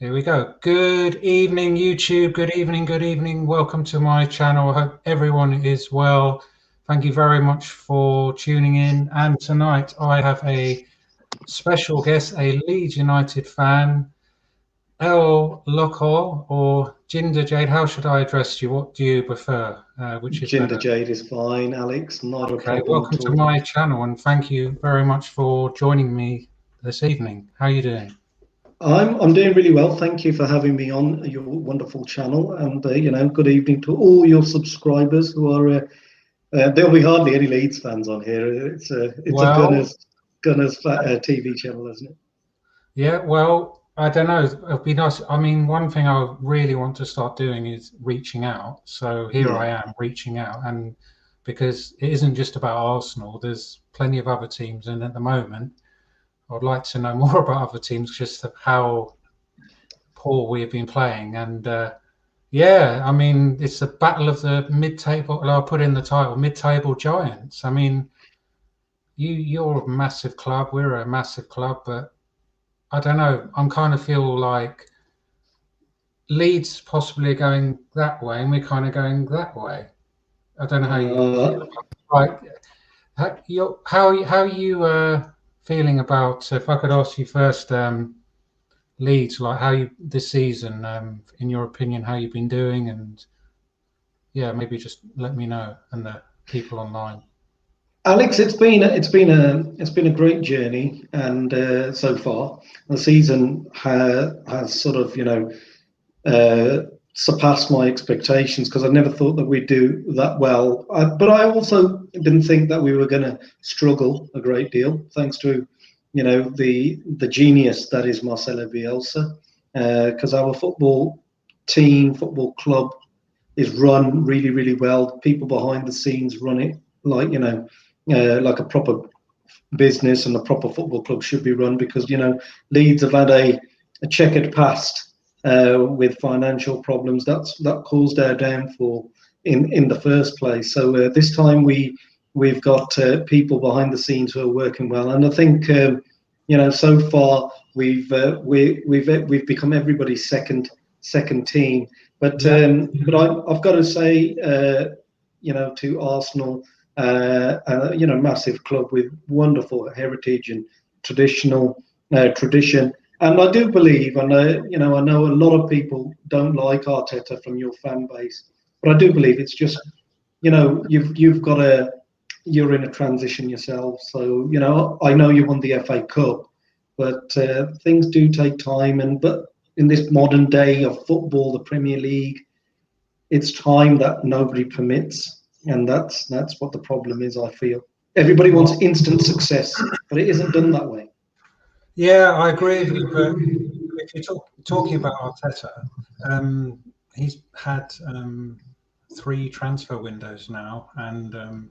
Here we go. Good evening, YouTube. Good evening. Good evening. Welcome to my channel. I hope everyone is well. Thank you very much for tuning in. And tonight I have a special guest, a Leeds United fan, El Loco or Ginger Jade. How should I address you? What do you prefer? Which is Ginger better? Jade is fine, Alex. Not a Okay. problem Welcome at to all. my channel, and thank you very much for joining me this evening. How are you doing? I'm doing really well. Thank you for having me on your wonderful channel, and good evening to all your subscribers who are. There'll be hardly any Leeds fans on here. It's a Well, Gunners TV channel, isn't it? yeah, well, I don't know. It'd be nice. I mean, one thing I really want to start doing is reaching out. So here Yeah. I am reaching out, and because it isn't just about Arsenal, there's plenty of other teams, and at the moment, I'd like to know more about other teams, just of how poor we've been playing. And yeah, I mean, it's a battle of the mid-table. Well, I'll put in the title, mid-table giants. I mean, you're a massive club, we're a massive club, but I don't know. I'm kind of feel like Leeds possibly are going that way, and we're kind of going that way. I don't know how you feel Uh, about it. Like, how are you feeling about? If I could ask you first, Leeds, like how you this season, in your opinion, how you've been doing, and yeah, maybe just let me know and the people online. Alex, it's been a great journey, and so far the season has sort of uh, surpassed my expectations because I never thought that we'd do that well. But I also didn't think that we were going to struggle a great deal, thanks to the genius that is Marcelo Bielsa, because our football team, football club is run really, really well. People behind the scenes run it like like a proper business and a proper football club should be run because Leeds have had a checkered past with financial problems. That caused our downfall in the first place. So this time we've got people behind the scenes who are working well, and I think so far we've become everybody's second team. But Yeah, I've got to say, to Arsenal, massive club with wonderful heritage and tradition. And I do believe, and I know a lot of people don't like Arteta from your fan base, but I do believe it's just, you've got you're in a transition yourself. So I know you won the FA Cup, but things do take time. But in this modern day of football, the Premier League, it's time that nobody permits, and that's what the problem is. I feel everybody wants well, instant success, but it isn't done that way. yeah, I agree with you. But if you're talking about Arteta, he's had three transfer windows now, and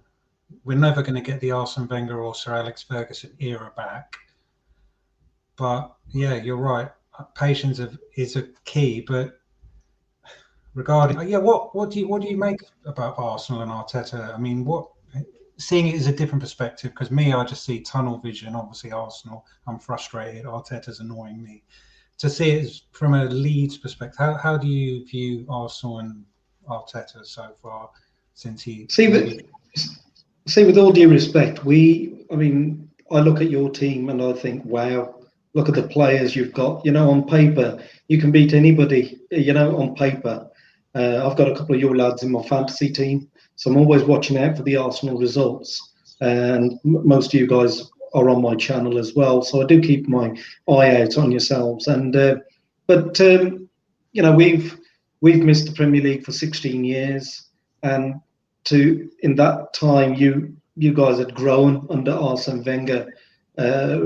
we're never going to get the Arsene Wenger or Sir Alex Ferguson era back. But yeah, you're right. Patience is a key. But regarding yeah, what do you make about Arsenal and Arteta? I mean, what seeing it as a different perspective, because me, I just see tunnel vision. Obviously, Arsenal, I'm frustrated. Arteta's annoying me. To see it as, from a Leeds perspective, how do you view Arsenal and Arteta so far since he See, maybe? with all due respect, I mean, I look at your team and I think, wow, look at the players you've got. On paper, you can beat anybody. On paper, I've got a couple of your lads in my fantasy team, so I'm always watching out for the Arsenal results. And most of you guys are on my channel as well, so I do keep my eye out on yourselves. And but we've missed the Premier League for 16 years, and in that time you guys had grown under Arsene Wenger,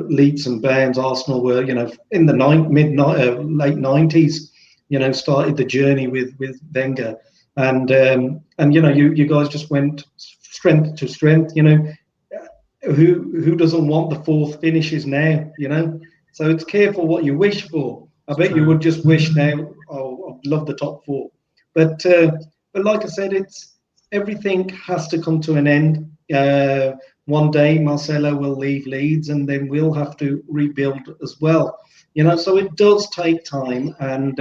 leaps and bounds. Arsenal were in the late 90s, started the journey with Wenger, and you guys just went strength to strength. Who doesn't want the fourth finishes now? So it's careful what you wish for. I It's bet you true. would just wish now. Oh, I'd love the top four, but like I said, it's everything has to come to an end. One day Marcelo will leave Leeds, and then we'll have to rebuild as well. So it does take time, and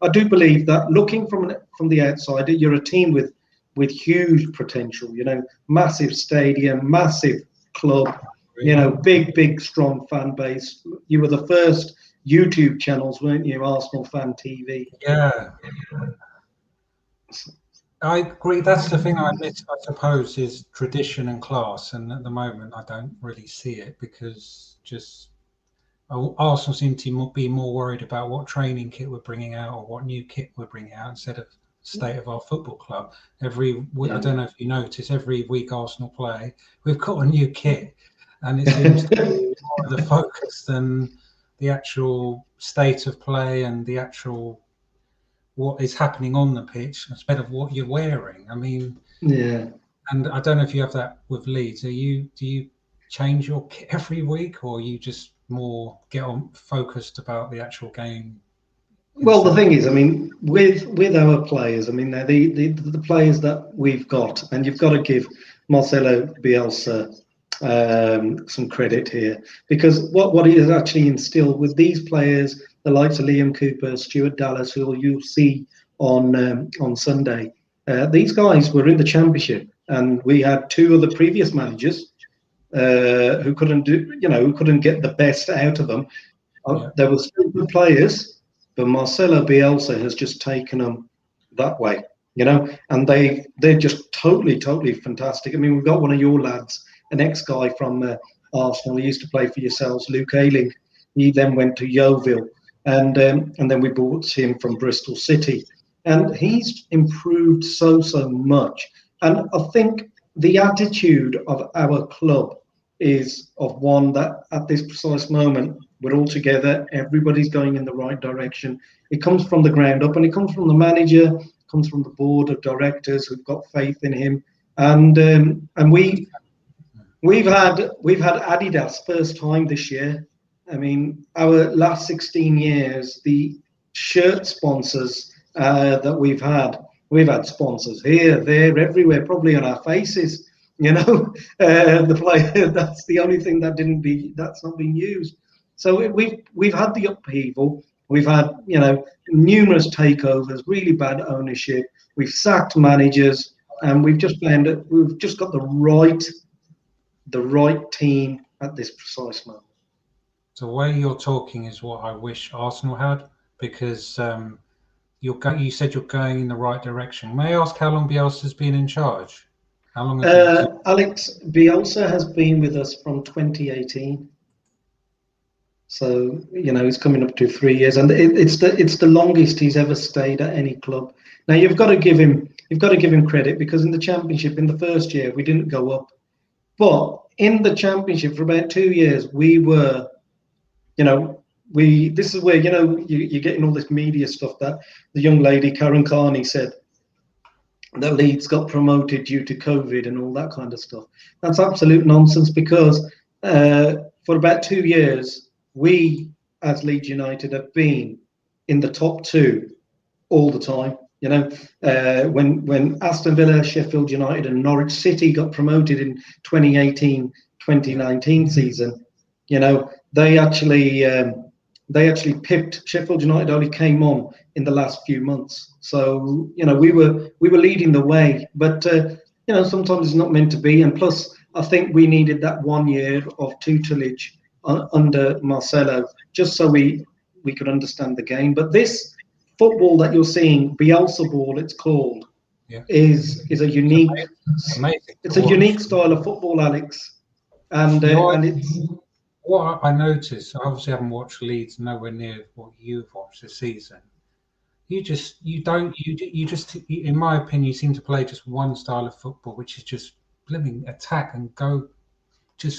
I do believe that looking from the outside, you're a team with huge potential. Massive stadium, massive club. Big strong fan base. You were the first YouTube channels, weren't you? Arsenal Fan TV. Yeah, I agree. That's the thing I miss, I suppose, is tradition and class. And at the moment, I don't really see it because just Arsenal seem to be more worried about what training kit we're bringing out or what new kit we're bringing out instead of the state of our football club. I don't know if you notice, every week Arsenal play, we've got a new kit, and it seems to be more of the focus than the actual state of play and the actual what is happening on the pitch instead of what you're wearing. I mean, yeah. And I don't know if you have that with Leeds. Do you change your kit every week, or you just more get on focused about the actual game? Well, the thing is, I mean, with our players, I mean, they're the players that we've got, and you've got to give Marcelo Bielsa some credit here, because what he has actually instilled with these players, the likes of Liam Cooper, Stuart Dallas, who you'll see on Sunday, these guys were in the Championship, and we had two of the previous managers who couldn't get the best out of them. There were still good players, but Marcelo Bielsa has just taken them that way, and they're just totally fantastic. I mean, we've got one of your lads, an ex-guy from Arsenal. He used to play for yourselves, Luke Ayling. He then went to Yeovil, and then we bought him from Bristol City, and he's improved so much. And I think the attitude of our club is of one that at this precise moment we're all together, everybody's going in the right direction. It comes from the ground up, and it comes from the manager, comes from the board of directors who've got faith in him, and we've had Adidas first time this year. I mean, our last 16 years, the shirt sponsors that we've had sponsors here, there, everywhere, probably on our faces. The player, that's the only thing that's not being used. So we've had the upheaval. We've had numerous takeovers, really bad ownership. We've sacked managers, and we've just found that we've just got the right team at this precise moment. So the way you're talking is what I wish Arsenal had, because you said you're going in the right direction. May I ask how long Bielsa's been in charge? How long? Alex Bielsa has been with us from 2018. So he's coming up to 3 years, and it's the longest he's ever stayed at any club. Now you've got to give him credit, because in the Championship in the first year we didn't go up, but in the Championship for about 2 years we were, this is where you're getting all this media stuff that the young lady Karen Carney said that Leeds got promoted due to COVID and all that kind of stuff. That's absolute nonsense, because for about 2 years, we as Leeds United have been in the top two all the time. When Aston Villa, Sheffield United and Norwich City got promoted in 2018-2019 season, they actually pipped Sheffield United. Only came on in the last few months, so we were leading the way, but sometimes it's not meant to be. And plus, I think we needed that 1 year of tutelage under Marcelo, just so we could understand the game. But this football that you're seeing, Bielsa ball, it's called, is a unique, it's a unique style of football, Alex, and it's. What I noticed, I obviously haven't watched Leeds nowhere near what you've watched this season. You just, in my opinion, you seem to play just one style of football, which is just living attack and go, you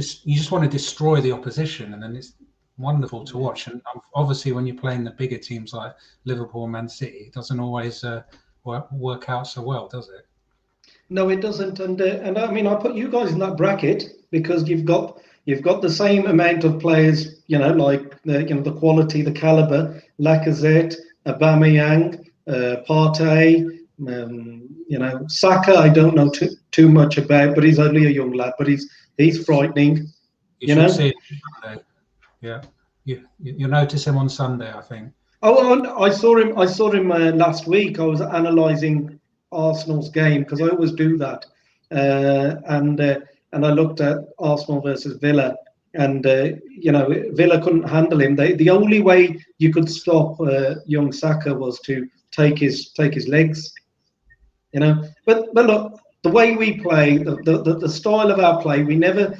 just want to destroy the opposition, and then it's wonderful to watch. And obviously, when you're playing the bigger teams like Liverpool and Man City, it doesn't always work out so well, does it? No, it doesn't. And I mean, I put you guys in that bracket because you've got the same amount of players, like the quality, the caliber, Lacazette, Aubameyang, Partey, Saka. I don't know too much about, but he's only a young lad, but he's frightening. You should see it. Yeah. You'll notice him on Sunday, I think. Oh, I saw him. I saw him last week. I was analysing Arsenal's game because I always do that, and I looked at Arsenal versus Villa, and Villa couldn't handle him. The only way you could stop young Saka was to take his legs, But look, the way we play, the style of our play, we never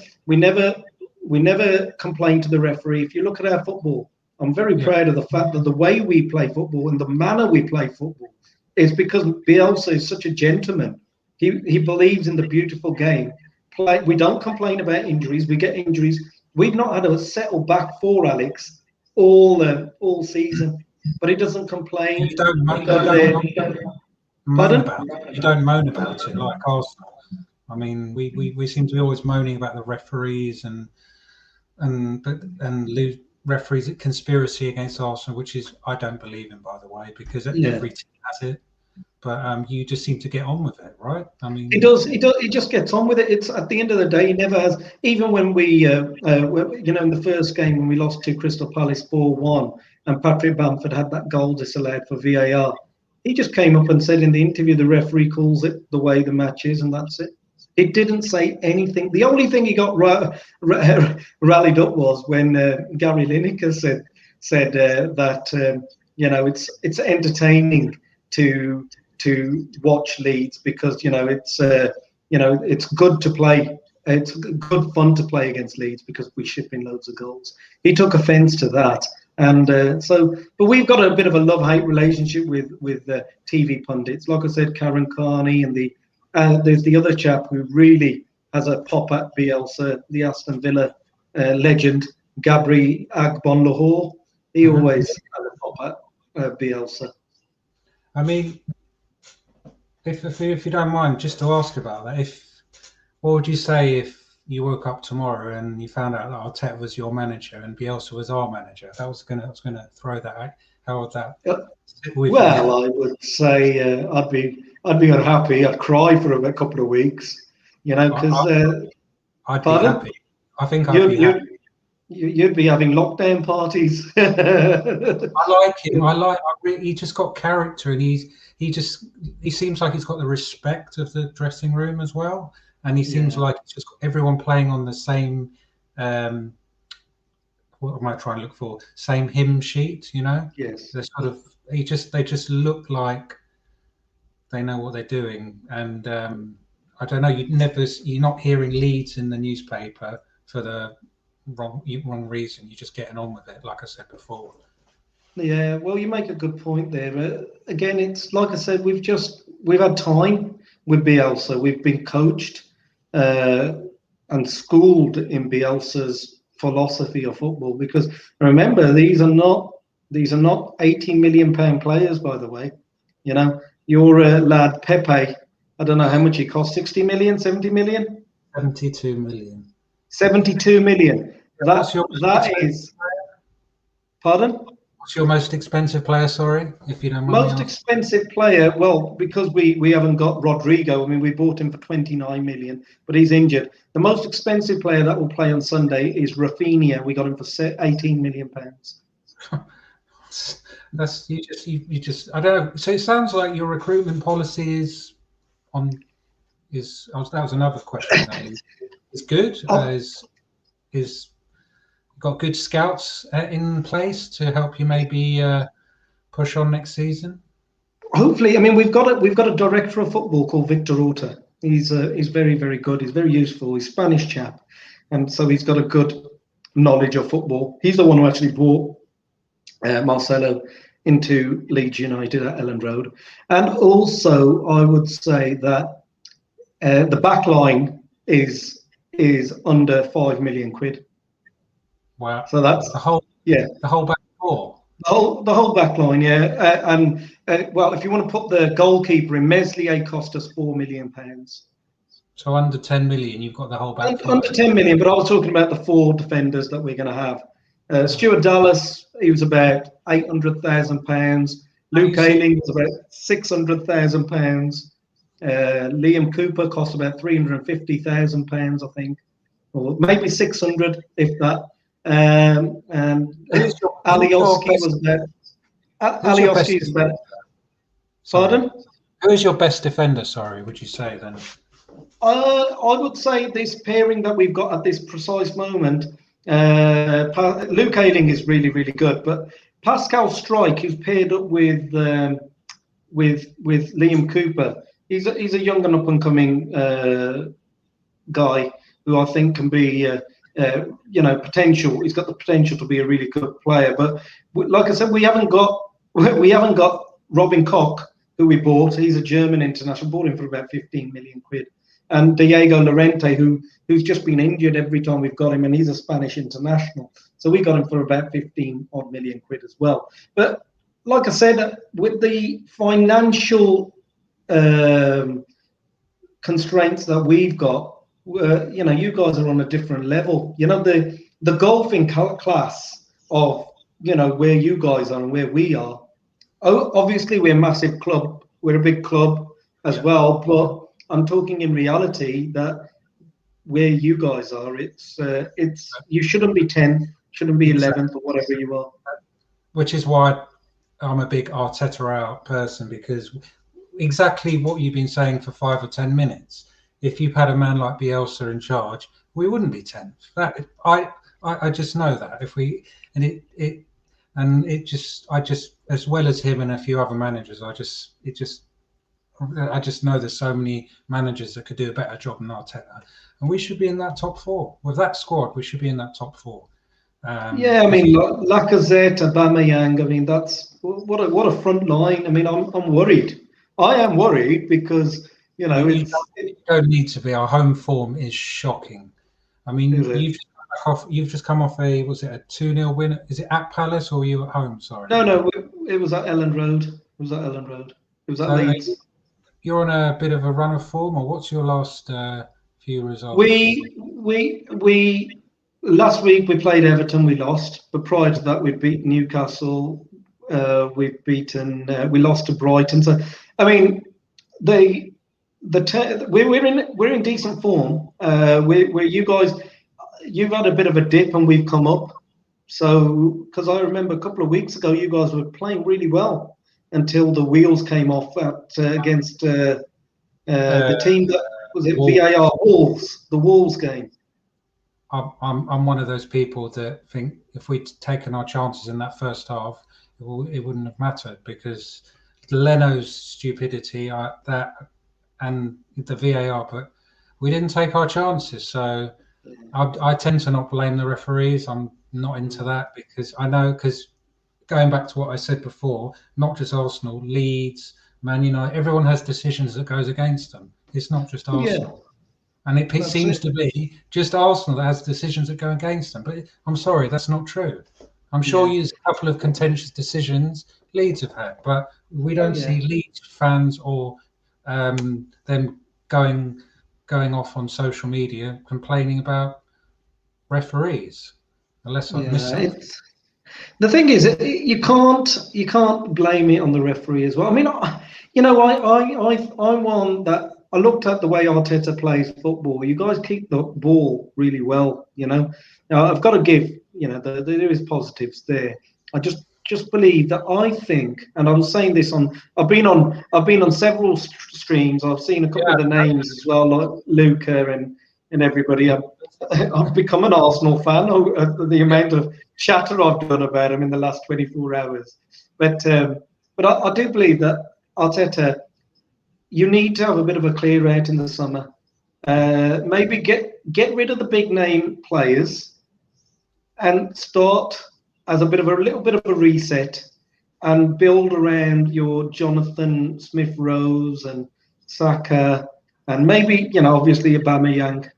complain to the referee. If you look at our football, I'm very proud of the fact that the way we play football and the manner we play football is because Bielsa is such a gentleman. He believes in the beautiful game. We don't complain about injuries. We get injuries. We've not had a settle back four, Alex, all season, but he doesn't complain. You don't moan about it. You don't moan about it like Arsenal. I mean, we seem to be always moaning about the referees and referees conspiracy against Arsenal, which is I don't believe in, by the way, because every team has it. But you just seem to get on with it, right? I mean, he does. He just gets on with it. It's at the end of the day, he never has. Even when we, in the first game when we lost to Crystal Palace 4-1, and Patrick Bamford had that goal disallowed for VAR, he just came up and said in the interview, the referee calls it the way the match is, and that's it. It didn't say anything. The only thing he got rallied up was when Gary Lineker said that it's entertaining to watch Leeds because it's good to play. It's good fun to play against Leeds because we ship in loads of goals. He took offence to that, and but we've got a bit of a love-hate relationship with TV pundits. Like I said, Karen Carney and there's the other chap who really has a pop at Bielsa, the Aston Villa legend, Gabri Agbonlahor. He always has a pop at Bielsa. I mean, if you don't mind, just to ask about that, what would you say if you woke up tomorrow and you found out that Arteta was your manager and Bielsa was our manager? I was gonna throw that out. How would that sit with you? I would say I'd be unhappy. I'd cry for a couple of weeks, because I'd be happy. I think I'd be happy. You'd be having lockdown parties. I like him. He just got character, and he seems like he's got the respect of the dressing room as well, and he seems like he's just got everyone playing on the same. What am I trying to look for? Same hymn sheet, Yes. They're sort of. They just look like they know what they're doing, and I don't know. You're not hearing Leeds in the newspaper for the wrong reason. You're just getting on with it, like I said before. Yeah, well, you make a good point there. Again, it's like I said, we've had time with Bielsa. We've been coached and schooled in Bielsa's philosophy of football. Because remember, these are not £80 million players, by the way. Your lad Pepe. I don't know how much he cost. 60 million, 70 million. 72 million. 72 million. That is. Pardon? What's your most expensive player? Sorry, if you don't mind. Most expensive player. Well, because we haven't got Rodrigo. I mean, we bought him for 29 million, but he's injured. The most expensive player that will play on Sunday is Rafinha. We got him for 18 million pounds. That's you just. I don't know. So it sounds like your recruitment policy is. That was another question. Is good. Is got good scouts in place to help you maybe push on next season? Hopefully, I mean we've got a director of football called Victor Orta. He's very, very good. He's very useful. He's a Spanish chap, and so he's got a good knowledge of football. He's the one who actually brought Marcelo into Leeds United at Ellen Road, and also I would say that the back line is under £5 million. Wow! So that's the whole back four. The whole back line, well, if you want to put the goalkeeper in, Meslier cost us £4 million. So under 10 million, you've got the whole back. Under 10 million, but I was talking about the four defenders that we're going to have. Stuart Dallas, he was about £800,000. Luke Ayling was about £600,000. Liam Cooper cost about £350,000, I think, or maybe 600 if that. And who's your Alioski best, was there. who's your best Alioski's there. sorry. Pardon? Who is your best defender, sorry, would you say then? I would say this pairing that we've got at this precise moment, Luke Ayling is really, really good, but Pascal Strike, who's paired up with Liam Cooper, he's a young and up and coming guy who I think can be, potential. He's got the potential to be a really good player. But like I said, we haven't got Robin Koch, who we bought. He's a German international. Bought him for about 15 million quid. And Diego Llorente, who's just been injured every time we've got him, and he's a Spanish international. So we got him for about 15 odd million quid as well. But like I said, with the financial constraints that we've got, you guys are on a different level. The golfing class of where you guys are and where we are. Oh, obviously we're a massive club. We're a big club as well, but I'm talking in reality that where you guys are, it's you shouldn't be 10th, shouldn't be 11th or whatever you are. Which is why I'm a big Arteta out person, because exactly what you've been saying for 5 or 10 minutes. If you've had a man like Bielsa in charge, we wouldn't be 10th. That I just know that if we I just, as well as him and a few other managers, I just know there's so many managers that could do a better job than Arteta, and we should be in that top 4 with that squad. We should be in that top 4. Yeah, I mean, Lacazette, Aubameyang. I mean, that's what a front line. I mean, I'm worried. I am worried because you don't need to be. Our home form is shocking. I mean, you've just come off was it a 2-0 win? Is it at Palace or were you at home? Sorry. No, it was at Ellen Road. It was at Leeds. You're on a bit of a run of form, or what's your last few results? We last week we played Everton, we lost, but prior to that we'd beaten Newcastle, we lost to Brighton. So I mean, we're in decent form. Where you guys, you've had a bit of a dip and we've come up. So because I remember a couple of weeks ago you guys were playing really well until the wheels came off against the team that was it VAR Wolves, the Wolves game. I'm one of those people that think if we'd taken our chances in that first half, it wouldn't have mattered, because Leno's stupidity and the VAR, but we didn't take our chances. So I tend to not blame the referees. I'm not into that, because I know, because going back to what I said before, not just Arsenal, Leeds, Man United, everyone has decisions that goes against them. It's not just Arsenal. And it seems to be just Arsenal that has decisions that go against them. But I'm sorry, that's not true. I'm sure there's a couple of contentious decisions Leeds have had, but we don't see Leeds fans or them going off on social media complaining about referees, unless I've missed something. The thing is, you can't blame it on the referee as well. I mean, I'm one that I looked at the way Arteta plays football. You guys keep the ball really well. Now I've got to give, there is positives there. I just believe that I think, and I'm saying this I've been on several streams. I've seen a couple of the names as well, like Luca and everybody. I've become an Arsenal fan. The amount of chatter I've done about him in the last 24 hours. But I do believe that Arteta, you need to have a bit of a clear out in the summer. Maybe get rid of the big name players and start as a little bit of a reset and build around your Jonathan Smith-Rowe and Saka and maybe obviously Aubameyang,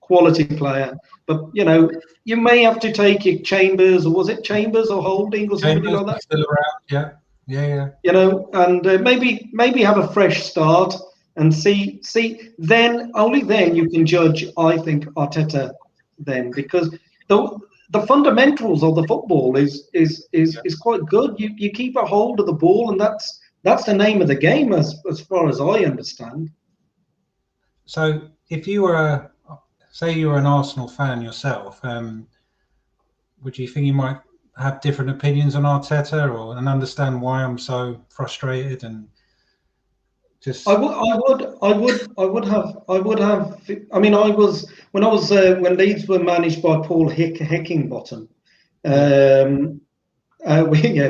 quality player. But you may have to take your Chambers, or was it Chambers or Holding or somebody like that? Still around, yeah. And maybe have a fresh start and see. Then only then you can judge. I think Arteta then, because the fundamentals of the football is quite good. You keep a hold of the ball, and that's the name of the game as far as I understand. So if you were say you were an Arsenal fan yourself, would you think you might have different opinions on Arteta, or and understand why I'm so frustrated and just? I would have. I mean, when Leeds were managed by Paul Heckingbottom,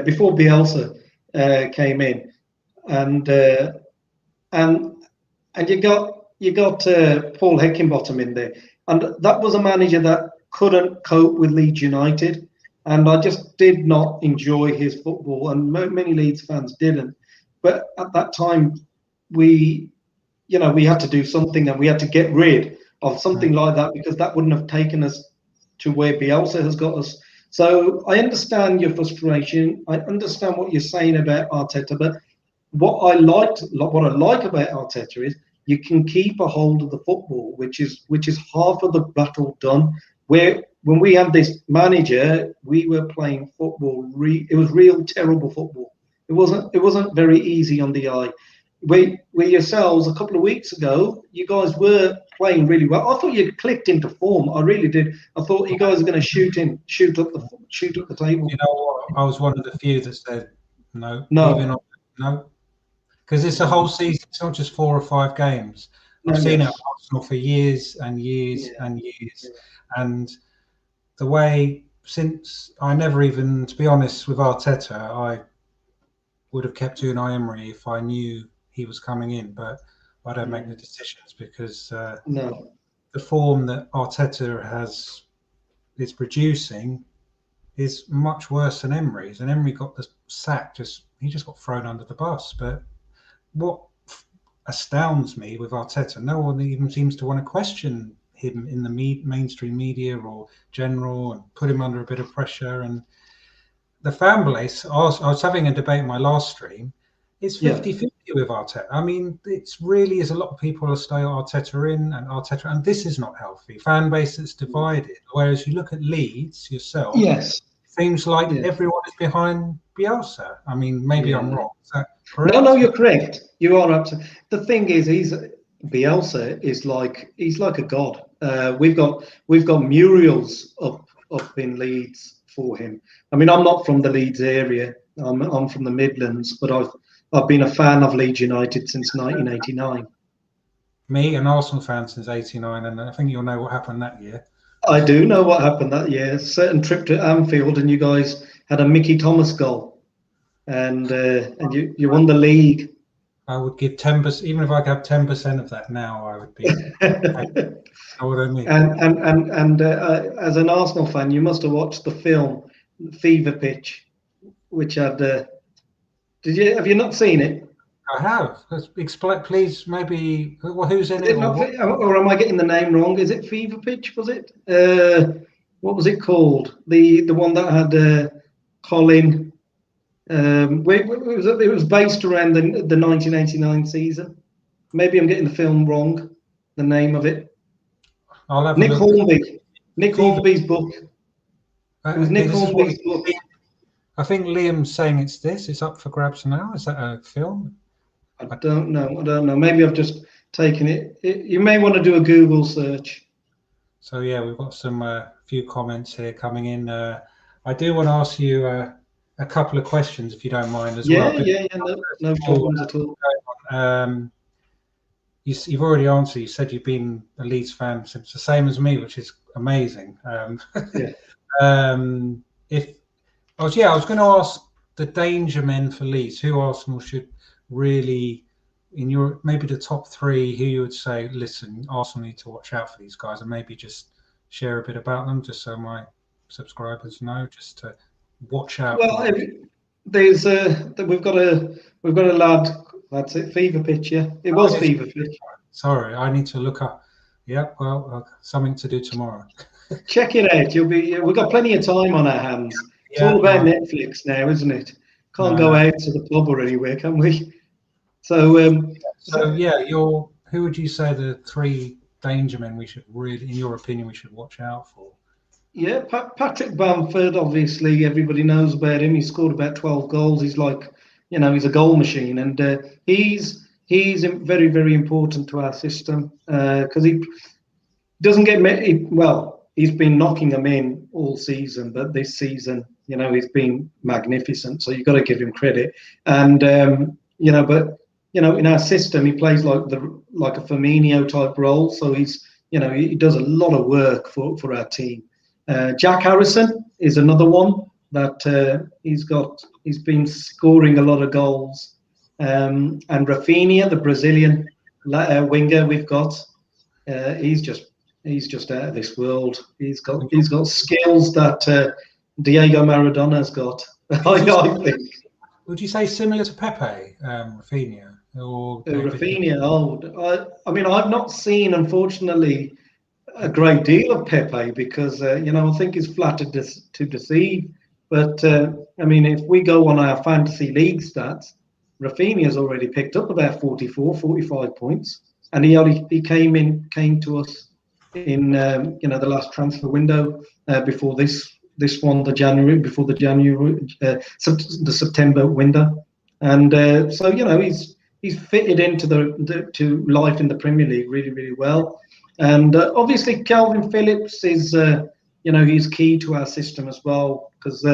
before Bielsa came in, and and you got Paul Heckingbottom in there, and that was a manager that couldn't cope with Leeds United, and I just did not enjoy his football, and many Leeds fans didn't. But at that time, we had to do something, and we had to get rid of something like that, because that wouldn't have taken us to where Bielsa has got us. So I understand your frustration. I understand what you're saying about Arteta, but what I like about Arteta is you can keep a hold of the football, which is half of the battle done. Where when we had this manager, we were playing football. It was real terrible football. It wasn't very easy on the eye. We yourselves a couple of weeks ago, you guys were playing really well. I thought you clicked into form. I really did. I thought you guys were going to shoot up the table. You know what? I was one of the few that said no. No. Even on, no. Because it's a whole season. It's not just 4 or 5 games. I've seen it at Arsenal for years and years and years. And the way, since I never even, to be honest, with Arteta, I would have kept Unai Emery if I knew he was coming in. But I don't make the decisions, because the form that Arteta is producing is much worse than Emery's. And Emery got the sack, he just got thrown under the bus. But what astounds me with Arteta, no one even seems to want to question him in the mainstream media or general, and put him under a bit of pressure. And the fan base, I was having a debate in my last stream, it's 50-50 with Arteta. I mean, it's really is a lot of people are staying Arteta in and Arteta, and this is not healthy. Fan base that's divided. Whereas you look at Leeds yourself, seems like everyone is behind Bielsa. I mean, maybe I'm wrong. Is that correct? No, you're correct. You are absolutely. The thing is, Bielsa is he's like a god. We've got murals up in Leeds for him. I mean, I'm not from the Leeds area. I'm from the Midlands, but I've been a fan of Leeds United since 1989. Me, an Arsenal fan since '89, and I think you'll know what happened that year. I do know what happened that year. A certain trip to Anfield, and you guys had a Mickey Thomas goal, and you won the league. I would give 10%, even if I could have 10% of that now, I would be. Know what I mean? And as an Arsenal fan, you must have watched the film Fever Pitch, which had. Have you not seen it? I have. Explain, please. Maybe who's in it? Or am I getting the name wrong? Is it Fever Pitch? Was it? What was it called? The one that had Colin. It was based around the 1989 season. Maybe I'm getting the film wrong. The name of it. I'll have Nick Hornby. Nick Hornby's book. It was Nick Hornby's book. I think Liam's saying it's up for grabs now. Is that a film? I don't know. Maybe I've just taken it. You may want to do a Google search. So yeah, we've got some few comments here coming in. I do want to ask you a couple of questions, if you don't mind, as well. No problems at all. You've already answered. You said you've been a Leeds fan since the same as me, which is amazing. I was going to ask the danger men for Leeds, who Arsenal should really, in your maybe the top 3, who you would say, listen, Arsenal need to watch out for these guys, and maybe just share a bit about them, just so my subscribers know, just to watch out. Well, there's we've got a lad. That's it, Fever Pitch. Yeah, it was Fever Pitch. Sorry, I need to look up. Yeah, well, something to do tomorrow. Check it out. We've got plenty of time on our hands. It's all about Netflix now, isn't it? Can't go out to the pub or anywhere, can we? So, who would you say the 3 danger men we should really, in your opinion, we should watch out for? Yeah, Patrick Bamford, obviously, everybody knows about him. He scored about 12 goals. He's he's a goal machine, and he's very, very important to our system because he doesn't get he's been knocking them in all season, but this season, he's been magnificent. So you've got to give him credit. And but in our system, he plays like a Firmino type role. So he does a lot of work for our team. Jack Harrison is another one that he's been scoring a lot of goals. And Rafinha, the Brazilian winger we've got, he's just out of this world. He's got skills that Diego Maradona's got. I think. Would you say similar to Pepe, Rafinha, or Rafinha? I mean, I've not seen, unfortunately, a great deal of Pepe because I think he's flattered to deceive. But I mean, if we go on our fantasy league stats, Rafinha's already picked up about 44, 45 points, and he came to us in the last transfer window before the September window, and so he's fitted into to life in the Premier League really, really well. And obviously Calvin Phillips is he's key to our system as well because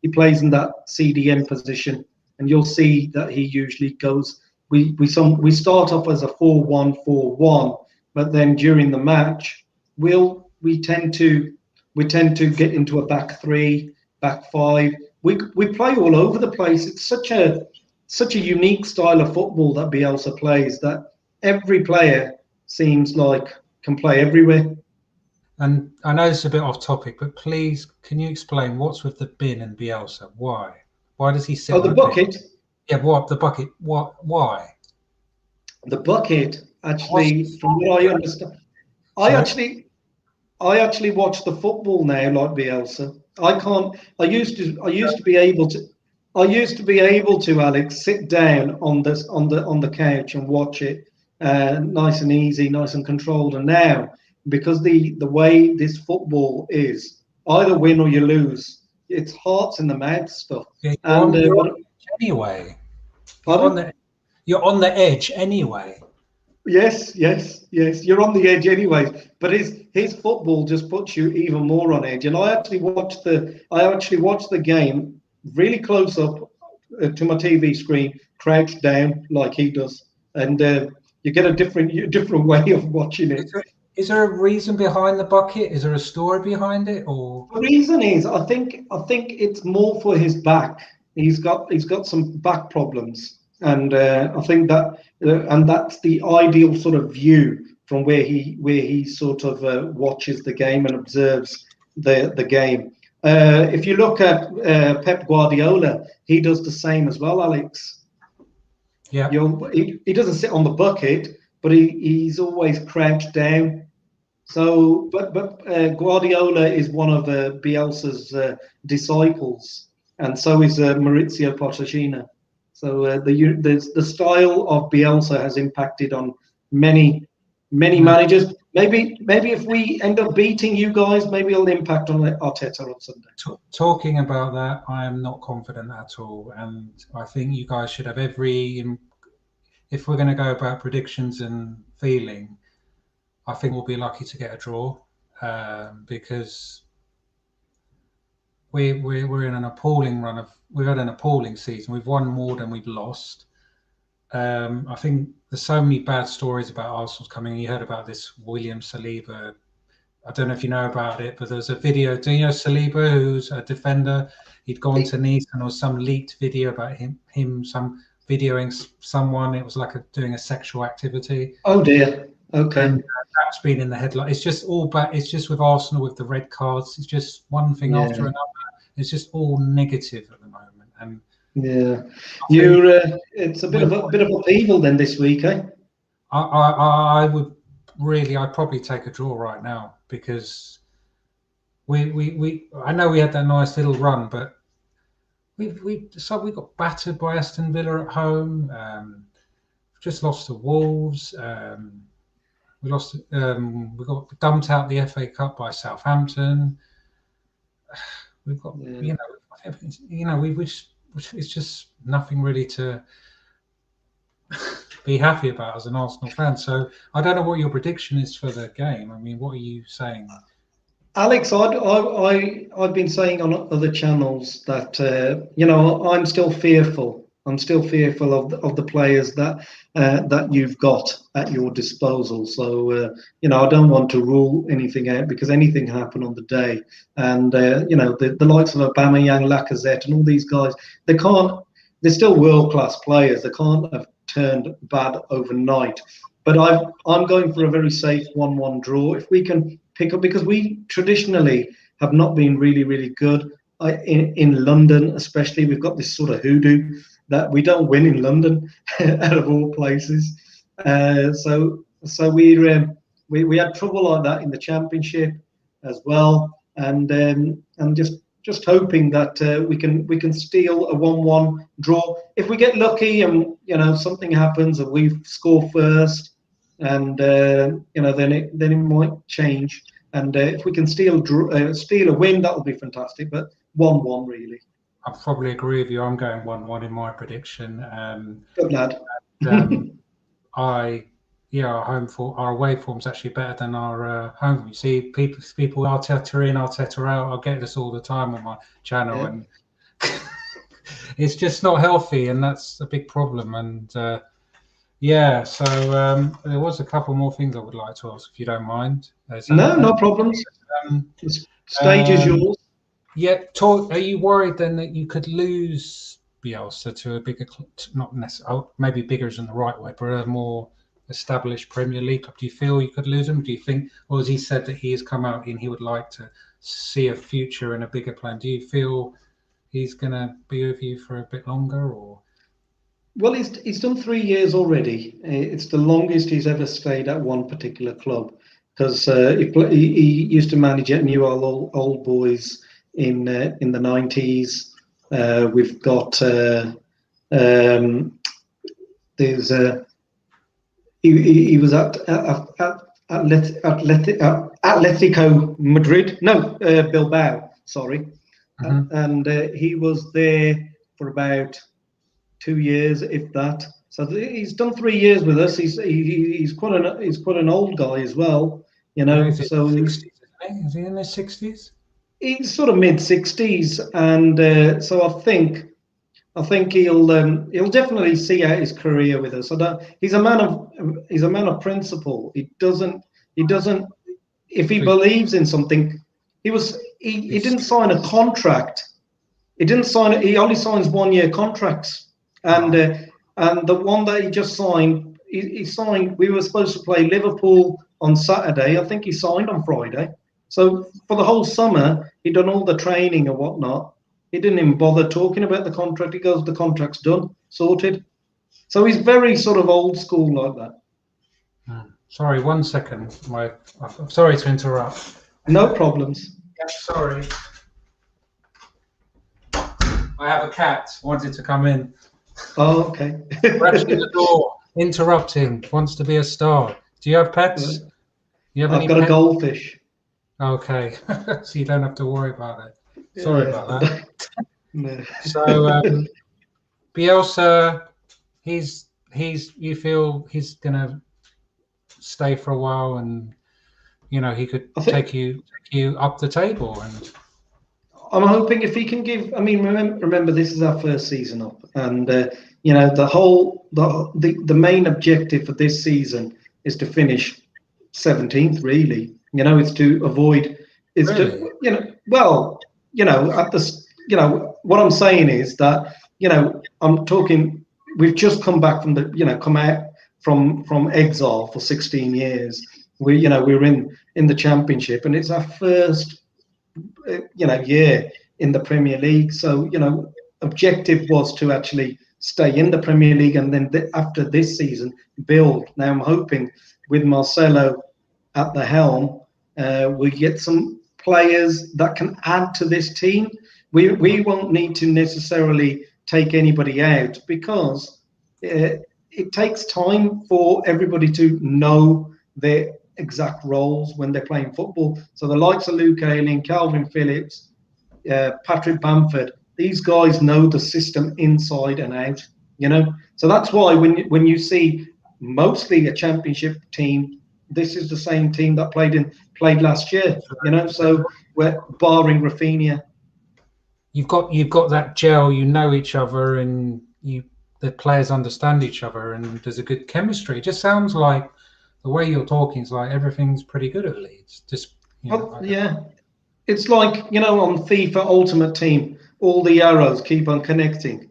he plays in that CDM position, and you'll see that he usually goes. We start off as a 4-1-4-1, but then during the match we tend to get into a back three, back five. We play all over the place. It's such a unique style of football that Bielsa plays that every player seems like can play everywhere. And I know it's a bit off topic, but please, can you explain what's with the bin and Bielsa? Why? Why does he sit on the bucket? Bin? Yeah, what the bucket? What? Why? The bucket, actually, from what I understand, I actually watch the football now like Bielsa. I can't. I used to be able to, Alex, sit down on the couch and watch it, nice and easy, nice and controlled. And now, because the way this football is, either win or you lose. It's hearts in the mouth stuff. Yeah, anyway. You're on the edge anyway. Yes. You're on the edge anyway. But his football just puts you even more on edge. And I actually watched the game really close up to my TV screen, crouched down like he does, and you get a different way of watching it. Is there a reason behind the bucket? Is there a story behind it, or the reason is I think it's more for his back. He's got some back problems, and I think that and that's the ideal sort of view from where he sort of watches the game and observes the game. If you look at Pep Guardiola, he does the same as well, Alex. Yeah. He doesn't sit on the bucket, but he's always crouched down. So, but Guardiola is one of Bielsa's disciples, and so is Maurizio Pochettino. So the style of Bielsa has impacted on many managers. Maybe if we end up beating you guys, maybe it'll impact on Arteta on Sunday. Talking about that, I am not confident at all, and I think you guys should have every. If we're going to go about predictions and feeling, I think we'll be lucky to get a draw because we're in an appalling run of. We've had an appalling season. We've won more than we've lost. I think there's so many bad stories about Arsenal coming. You heard about this William Saliba. I don't know if you know about it, but there's a video. Do you know Saliba, who's a defender? He'd gone to Nice, and there was some leaked video about him videoing someone. It was like doing a sexual activity. Oh dear. Okay. And that's been in the headline. It's just all bad. It's just with Arsenal with the red cards. It's just one thing after another. It's just all negative at the moment. And yeah, it's a bit of upheaval then this week, eh? I would really. I'd probably take a draw right now because we I know we had that nice little run, but we got battered by Aston Villa at home. Just lost to Wolves. We lost. We got dumped out the FA Cup by Southampton. We've got it's just nothing really to be happy about as an Arsenal fan. So I don't know what your prediction is for the game. I mean, what are you saying? Alex, I've been saying on other channels that I'm still fearful. I'm still fearful of the players that you've got at your disposal. So I don't want to rule anything out because anything can happen on the day. And the likes of Aubameyang, Lacazette, and all these guys, they can't. They're still world class players. They can't have turned bad overnight. But I'm going for a very safe 1-1 draw. If we can pick up, because we traditionally have not been really, really good in London, especially. We've got this sort of hoodoo that we don't win in London, out of all places. So we had trouble like that in the Championship as well, and just hoping that we can steal a 1-1 draw. If we get lucky and something happens and we score first, and then it might change. And if we can steal a win, that would be fantastic. But 1-1 really. I probably agree with you. I'm going 1-1 in my prediction. Good lad. Our away form's actually better than our home. You see, people Arteta in, Arteta out. I get this all the time on my channel, and it's just not healthy, and that's a big problem. And so there was a couple more things I would like to ask, if you don't mind. No problems. The stage is yours. Yeah, are you worried then that you could lose Bielsa to a bigger, not necessarily, maybe bigger isn't the right way, but a more established Premier League club? Do you feel you could lose him? Do you think, or has he said that he has come out and he would like to see a future in a bigger plan? Do you feel he's going to be with you for a bit longer, or? Well, he's done 3 years already. It's the longest he's ever stayed at one particular club, because he used to manage at Newell Old Boys in the 90s. We've got there's he was at Atletico Madrid, no, Bilbao, sorry, and he was there for about 2 years, if that. So he's done 3 years with us. He's quite an old guy as well, So 60s, is he in his 60s? He's sort of mid-60s, and so I think he'll definitely see out his career with us. He's a man of principle. He doesn't if he believes in something. He didn't sign a contract. He only signs 1-year contracts, and the one that he just signed, he signed. We were supposed to play Liverpool on Saturday. I think he signed on Friday. So for the whole summer, he'd done all the training and whatnot. He didn't even bother talking about the contract. He goes, the contract's done, sorted. So he's very sort of old school like that. Sorry, 1 second. I'm sorry to interrupt. No problems. Yeah, sorry. I have a cat wanted to come in. Oh, okay. Rushing the door, interrupting, wants to be a star. Do you have pets? I've got a goldfish. Okay, so you don't have to worry about it. Sorry about that. No. So Bielsa, you feel he's gonna stay for a while, and he could take you up the table. And I'm hoping if he can give. I mean, remember this is our first season up, and the main objective for this season is to finish 17th. Really, it's to avoid. It's really? What I'm saying is that I'm talking. We've just come back from come out from exile for 16 years. We're in the Championship, and it's our first year in the Premier League. So objective was to actually stay in the Premier League, and then after this season build. Now I'm hoping with Marcelo at the helm, we get some players that can add to this team. We won't need to necessarily take anybody out, because it takes time for everybody to know their exact roles when they're playing football. So the likes of Luke Ayling, Calvin Phillips, Patrick Bamford, these guys know the system inside and out. So that's why when you see mostly a Championship team this is the same team that played last year. You know, so we're barring Rafinha. You've got that gel. You know each other, and the players understand each other, and there's a good chemistry. It just sounds like the way you're talking is like everything's pretty good at Leeds. Just Yeah, it's like, you know, on FIFA Ultimate Team, all the arrows keep on connecting.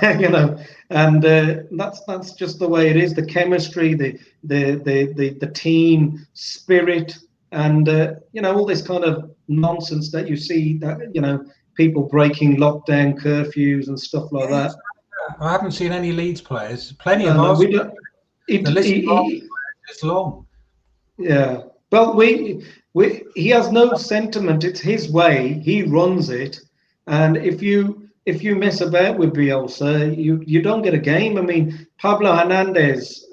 You know, and that's just the way it is. The chemistry, the team spirit, and you know, all this kind of nonsense that you see, that, you know, people breaking lockdown curfews and stuff like that. I haven't seen any Leeds players. Plenty of No, us. we don't. The list is long. Yeah. Well, he has no sentiment. It's his way. He runs it, and if you mess about with Bielsa, you don't get a game. I mean, Pablo Hernandez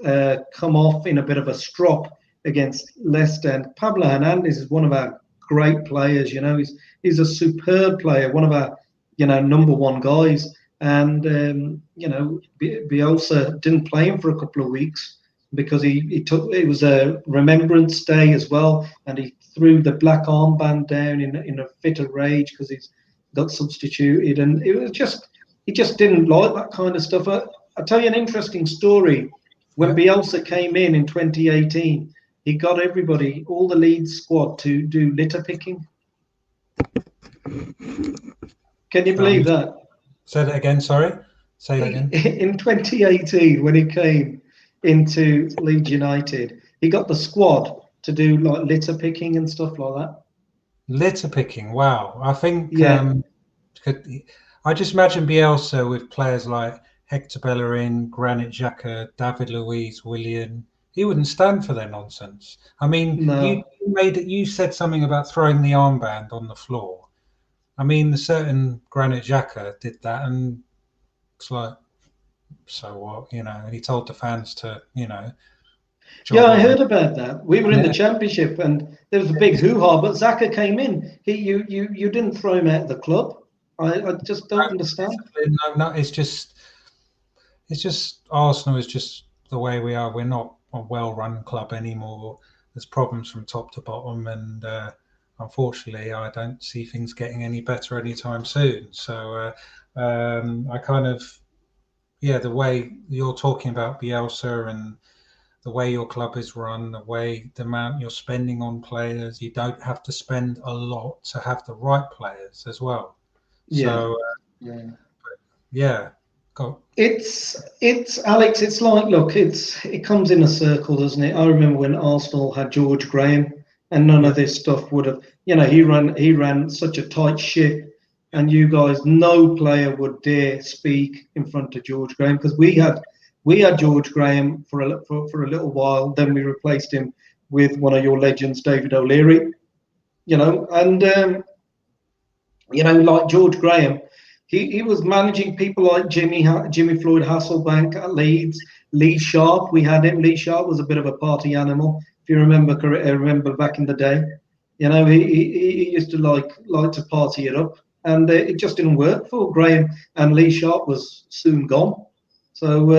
come off in a bit of a strop against Leicester, and Pablo Hernandez is one of our great players. You know, he's a superb player, one of our, you know, number one guys. And you know, Bielsa didn't play him for a couple of weeks because he took, it was a Remembrance Day as well, and he threw the black armband down in a fit of rage because he's got substituted, and it was just, he just didn't like that kind of stuff. I'll tell you an interesting story. When Bielsa came in 2018, he got everybody, all the Leeds squad, to do litter picking. Can you believe that? Say that again, sorry. Say that again. In 2018, when he came into Leeds United, he got the squad to do like litter picking and stuff like that. Litter picking, wow. I think Yeah. I just imagine Bielsa with players like Hector Bellerin, Granit Xhaka, David Luiz, Willian. He wouldn't stand for their nonsense. I mean, No. you said something about throwing the armband on the floor. I mean, the certain Granit Xhaka did that, and it's like, so what, you know? And he told the fans to, you know. Yeah, I heard about that. We were in the Championship, and there was a big hoo-ha. But Xhaka came in. You didn't throw him out of the club. I just don't understand. No, it's just Arsenal is just the way we are. We're not a well-run club anymore. There's problems from top to bottom, and unfortunately, I don't see things getting any better anytime soon. So I kind of, the way you're talking about Bielsa and the way your club is run, the amount you're spending on players, you don't have to spend a lot to have the right players as well. So It's Alex. It's like, look, it comes in a circle, doesn't it? I remember when Arsenal had George Graham, and none of this stuff would have. You know, he ran such a tight ship, and you guys, no player would dare speak in front of George Graham, because we had George Graham for a little while. Then we replaced him with one of your legends, David O'Leary. You know, and you know, like George Graham. He was managing people like Jimmy Floyd Hasselbank at Leeds, Lee Sharp. We had him. Lee Sharp was a bit of a party animal, if you remember back in the day. You know, he used to like to party it up, and it just didn't work for Graham. And Lee Sharp was soon gone. So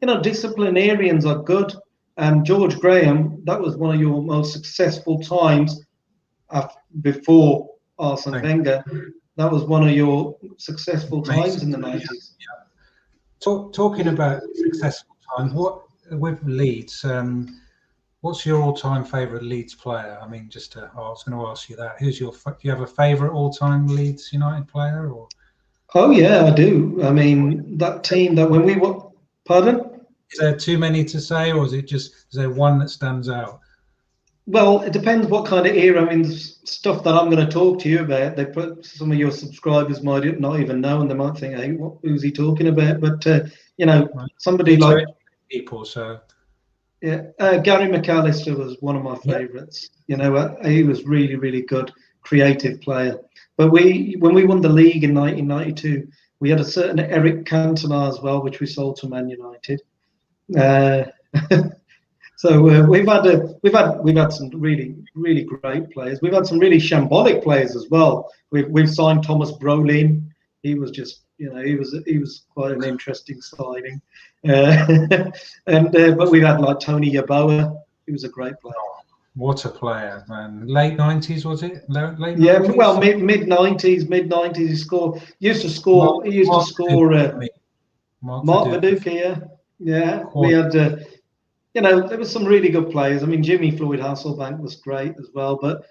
you know, disciplinarians are good. And George Graham, that was one of your most successful times before Arsene Wenger. That was one of your successful times in the 90s. Talking about successful times, what with Leeds? What's your all-time favourite Leeds player? I mean, I was going to ask you that. Do you have a favourite all-time Leeds United player? Or? Oh yeah, I do. I mean, that team that when we were, pardon? Is there too many to say, or is there one that stands out? Well, it depends what kind of era. I mean, the stuff that I'm going to talk to you about, some of your subscribers might not even know, and they might think, "Hey, who's he talking about?" But you know, somebody like people. So yeah, Gary McAllister was one of my favourites. You know, he was really, really good, creative player. But when we won the league in 1992, we had a certain Eric Cantona as well, which we sold to Man United. So we've had some really, really great players. We've had some really shambolic players as well. We've signed Thomas Brolin. He was just, you know, he was quite an interesting signing. But we've had like Tony Yeboah, He was a great player. What a player, man! Late 90s, was it? Late Yeah, 90s? well, mid 90s, mid 90s. He scored. Used to score. He used to score. Mark Viduka, yeah. We had, there were some really good players. I mean, Jimmy Floyd Hasselbank was great as well. But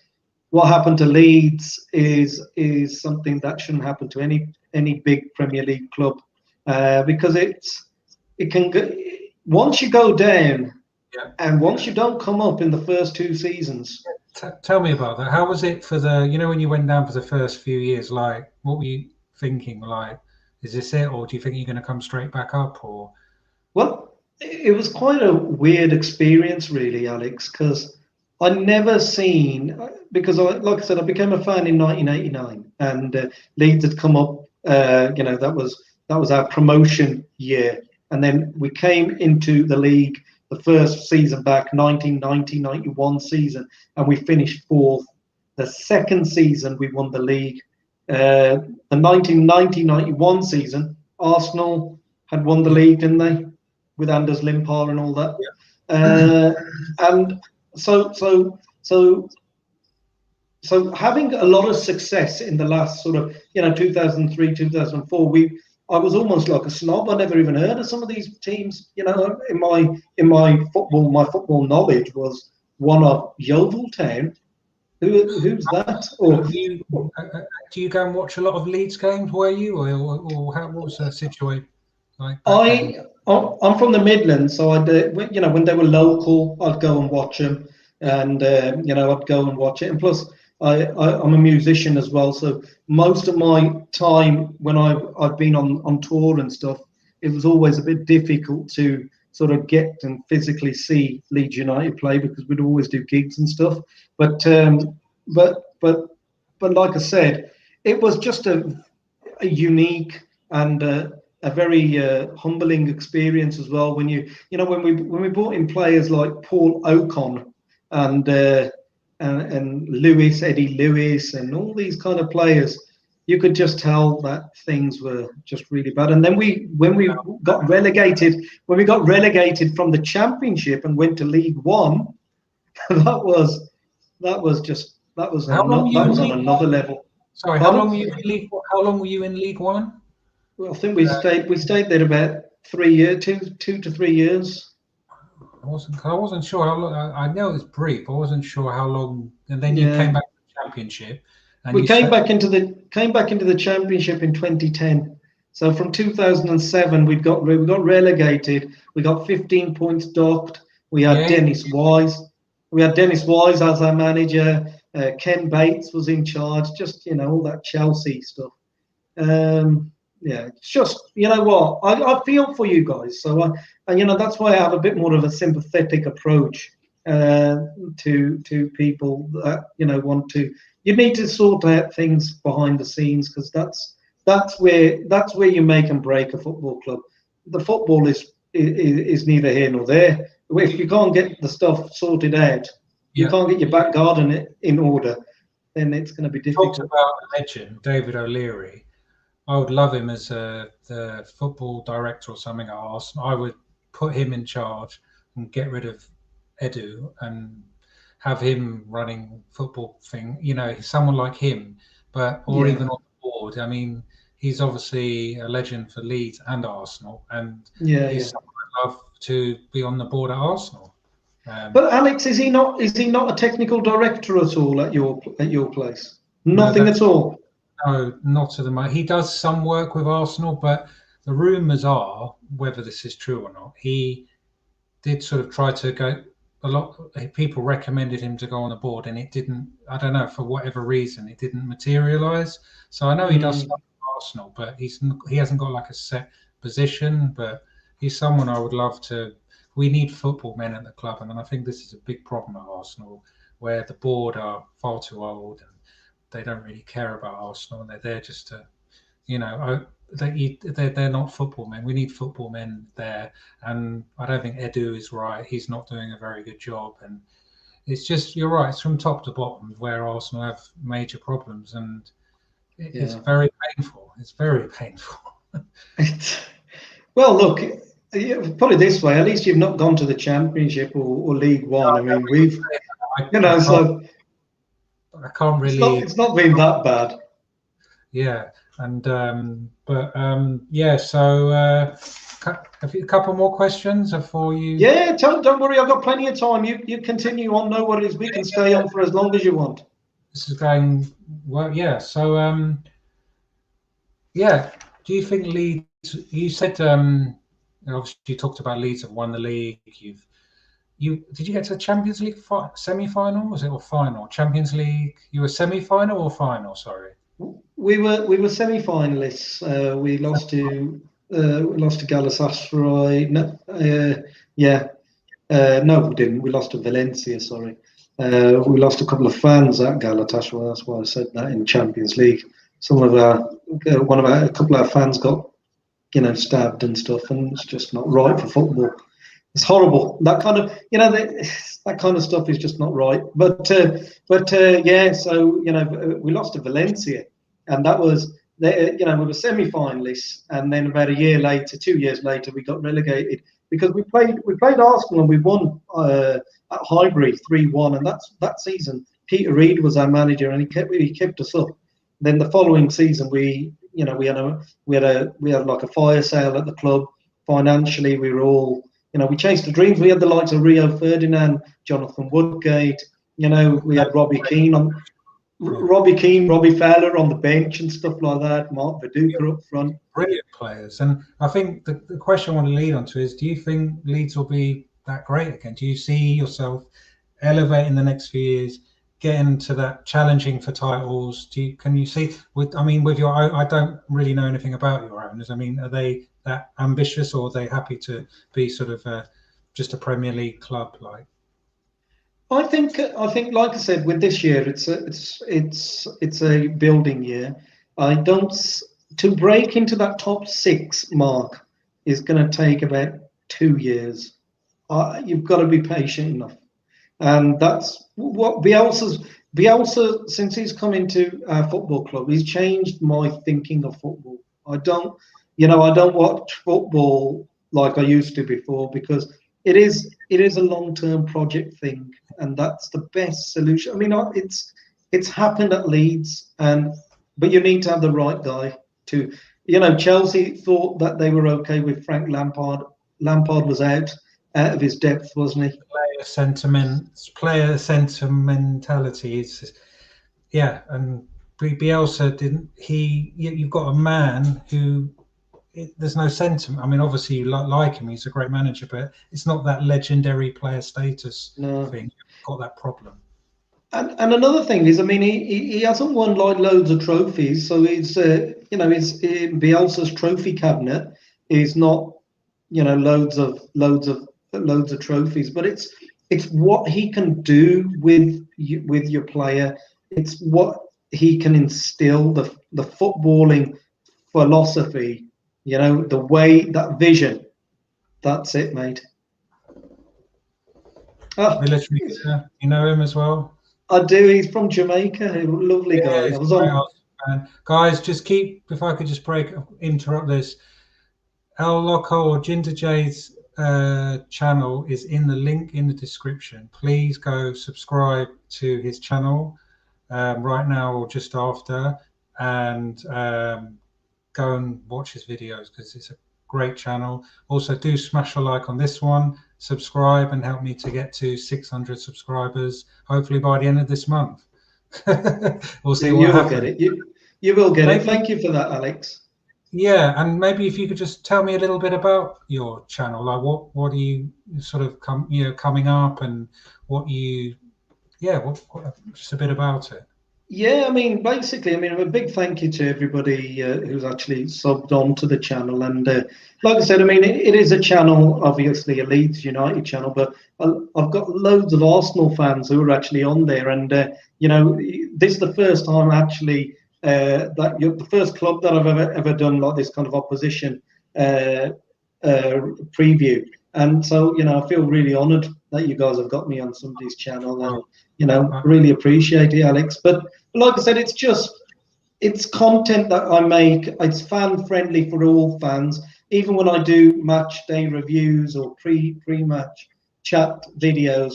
what happened to Leeds is something that shouldn't happen to any big Premier League club, because it can go, once you go down, and once you don't come up in the first 2 seasons. Tell me about that. How was it for when you went down for the first few years? Like, what were you thinking? Like, is this it, or do you think you're going to come straight back up? Or well, it was quite a weird experience, really, Alex, because I never seen, because like I said, I became a fan in 1989, and Leeds had come up. That was our promotion year, and then we came into the league the first season back, 1990-91 season, and we finished fourth. The second season we won the league. The 1990-91 season, Arsenal had won the league, didn't they? With Anders Limpar and all that. And so having a lot of success in the last sort of 2003, 2004, I was almost like a snob. I never even heard of some of these teams. In my football knowledge was one of Yeovil Town. Who's that? Or do you go and watch a lot of Leeds games? Were you, or what was the situation like? I'm from the Midlands, so when they were local, I'd go and watch them, and I'd go and watch it. And plus, I'm a musician as well, so most of my time when I've been on tour and stuff, it was always a bit difficult to sort of get and physically see Leeds United play because we'd always do gigs and stuff. But like I said, it was just a unique and a very humbling experience as well. When when we brought in players like Paul Ocon and Eddie Lewis, and all these kind of players, you could just tell that things were just really bad. And then when we got relegated from the Championship and went to League One, that was on another level. Sorry, how long were you in League? How long were you in League One? Well, I think we stayed there about 3 years, 2 to 3 years. I wasn't sure how long. I know it was brief. I wasn't sure how long. And then you came back to the Championship. And we came back into the Championship in 2010. So from 2007, we got relegated. We got 15 points docked. We had Dennis Wise. We had Dennis Wise as our manager. Ken Bates was in charge. Just all that Chelsea stuff. It's just what I feel for you guys. So that's why I have a bit more of a sympathetic approach to people that want to. You need to sort out things behind the scenes, because that's where you make and break a football club. The football is neither here nor there. If you can't get the stuff sorted out, you can't get your back garden in order, then it's going to be difficult. Talked about a legend, David O'Leary. I would love him as the football director or something at Arsenal. I would put him in charge and get rid of Edu and have him running football thing. Someone like him, or even on the board. I mean, he's obviously a legend for Leeds and Arsenal, and he's someone I'd love to be on the board at Arsenal. But Alex, is he not a technical director at all at your place? Nothing at all. No, not to the moment. He does some work with Arsenal, but the rumours are, whether this is true or not, he did sort of try to go. A lot of people recommended him to go on the board, and it didn't. I don't know, for whatever reason, it didn't materialise. So I know he does stuff with Arsenal, but he hasn't got like a set position. But he's someone I would love to. We need football men at the club, and I think this is a big problem at Arsenal, where the board are far too old and they don't really care about Arsenal, and they're there just to, they're not football men. We need football men there, and I don't think Edu is right. He's not doing a very good job, and it's just, you're right, it's from top to bottom where Arsenal have major problems, and it's very painful. It's very painful. Well, look, put it this way: at least you've not gone to the Championship or League One. I mean, I so I can't really. it's not been that bad. Yeah, and yeah. So a couple more questions before you. Yeah, don't worry. I've got plenty of time. You continue on. No worries. We can stay on for as long as you want. This is going well. Yeah. So yeah. Do you think Leeds? You said obviously you talked about Leeds have won the league. You did you get to the Champions League semi-final? Was it or final? Champions League. You were semi-final or final? Sorry. We were semi-finalists. We lost to Galatasaray. No, yeah. No, we didn't. We lost to Valencia. Sorry. We lost a couple of fans at Galatasaray. That's why I said that in Champions League. Some of a couple of our fans got, stabbed and stuff, and it's just not right for football. It's horrible. That kind of, that kind of stuff is just not right. But yeah. So we lost to Valencia, and that was, we were semi-finalists, and then about 2 years later, we got relegated because we played Arsenal and we won at Highbury 3-1, and that season Peter Reid was our manager, and he kept us up. Then the following season, we had like a fire sale at the club. Financially, we were all, we chased the dreams. We had the likes of Rio Ferdinand, Jonathan Woodgate. We had Robbie Keane, Robbie Fowler on the bench and stuff like that. Mark Viduka up front. Brilliant players. And I think the question I want to lead on to is: do you think Leeds will be that great again? Do you see yourself elevating the next few years, getting to that challenging for titles? Can you see with your own, I don't really know anything about your owners. I mean, are they that ambitious, or are they happy to be sort of just a Premier League club like? I think, like I said, with this year, it's a building year. To break into that top 6 mark is going to take about 2 years. You've got to be patient enough, and that's what Bielsa, since he's come into our football club, he's changed my thinking of football. I don't watch football like I used to before, because it is a long-term project thing, and that's the best solution. I mean, it's happened at Leeds, but you need to have the right guy to. Chelsea thought that they were okay with Frank Lampard. Lampard was out of his depth, wasn't he? Player sentimentality. Yeah, and Bielsa didn't. You've got a man who. There's no sentiment. I mean, obviously you like him; he's a great manager, but it's not that legendary player status thing. You've got that problem. And another thing is, I mean, he hasn't won like loads of trophies, so it's Bielsa's trophy cabinet is not loads of trophies, but it's what he can do with your player. It's what he can instill, the footballing philosophy. The way, that vision. That's it, mate. Military, you know him as well? I do. He's from Jamaica. Lovely guy. I was on. Guys, if I could just interrupt this. El Loco or Ginger J's channel is in the link in the description. Please go subscribe to his channel right now or just after, and go and watch his videos, because it's a great channel. Also, do smash a like on this one, subscribe, and help me to get to 600 subscribers, hopefully by the end of this month. We'll see what happens. Get it. You will get it. Thank you for that, Alex. Yeah, and maybe if you could just tell me a little bit about your channel, like what are you sort of coming up, and what just a bit about it. Yeah, I mean, basically, a big thank you to everybody who's actually subbed on to the channel. And like I said, it is a channel, obviously a Leeds United channel, but I've got loads of Arsenal fans who are actually on there. And, this is the first time actually that you're the first club that I've ever done like this kind of opposition preview. And so, I feel really honoured that you guys have got me on somebody's channel, and really appreciate it, Alex. But like I said, it's content that I make. It's fan friendly for all fans. even when I do match day reviews or pre-match chat videos,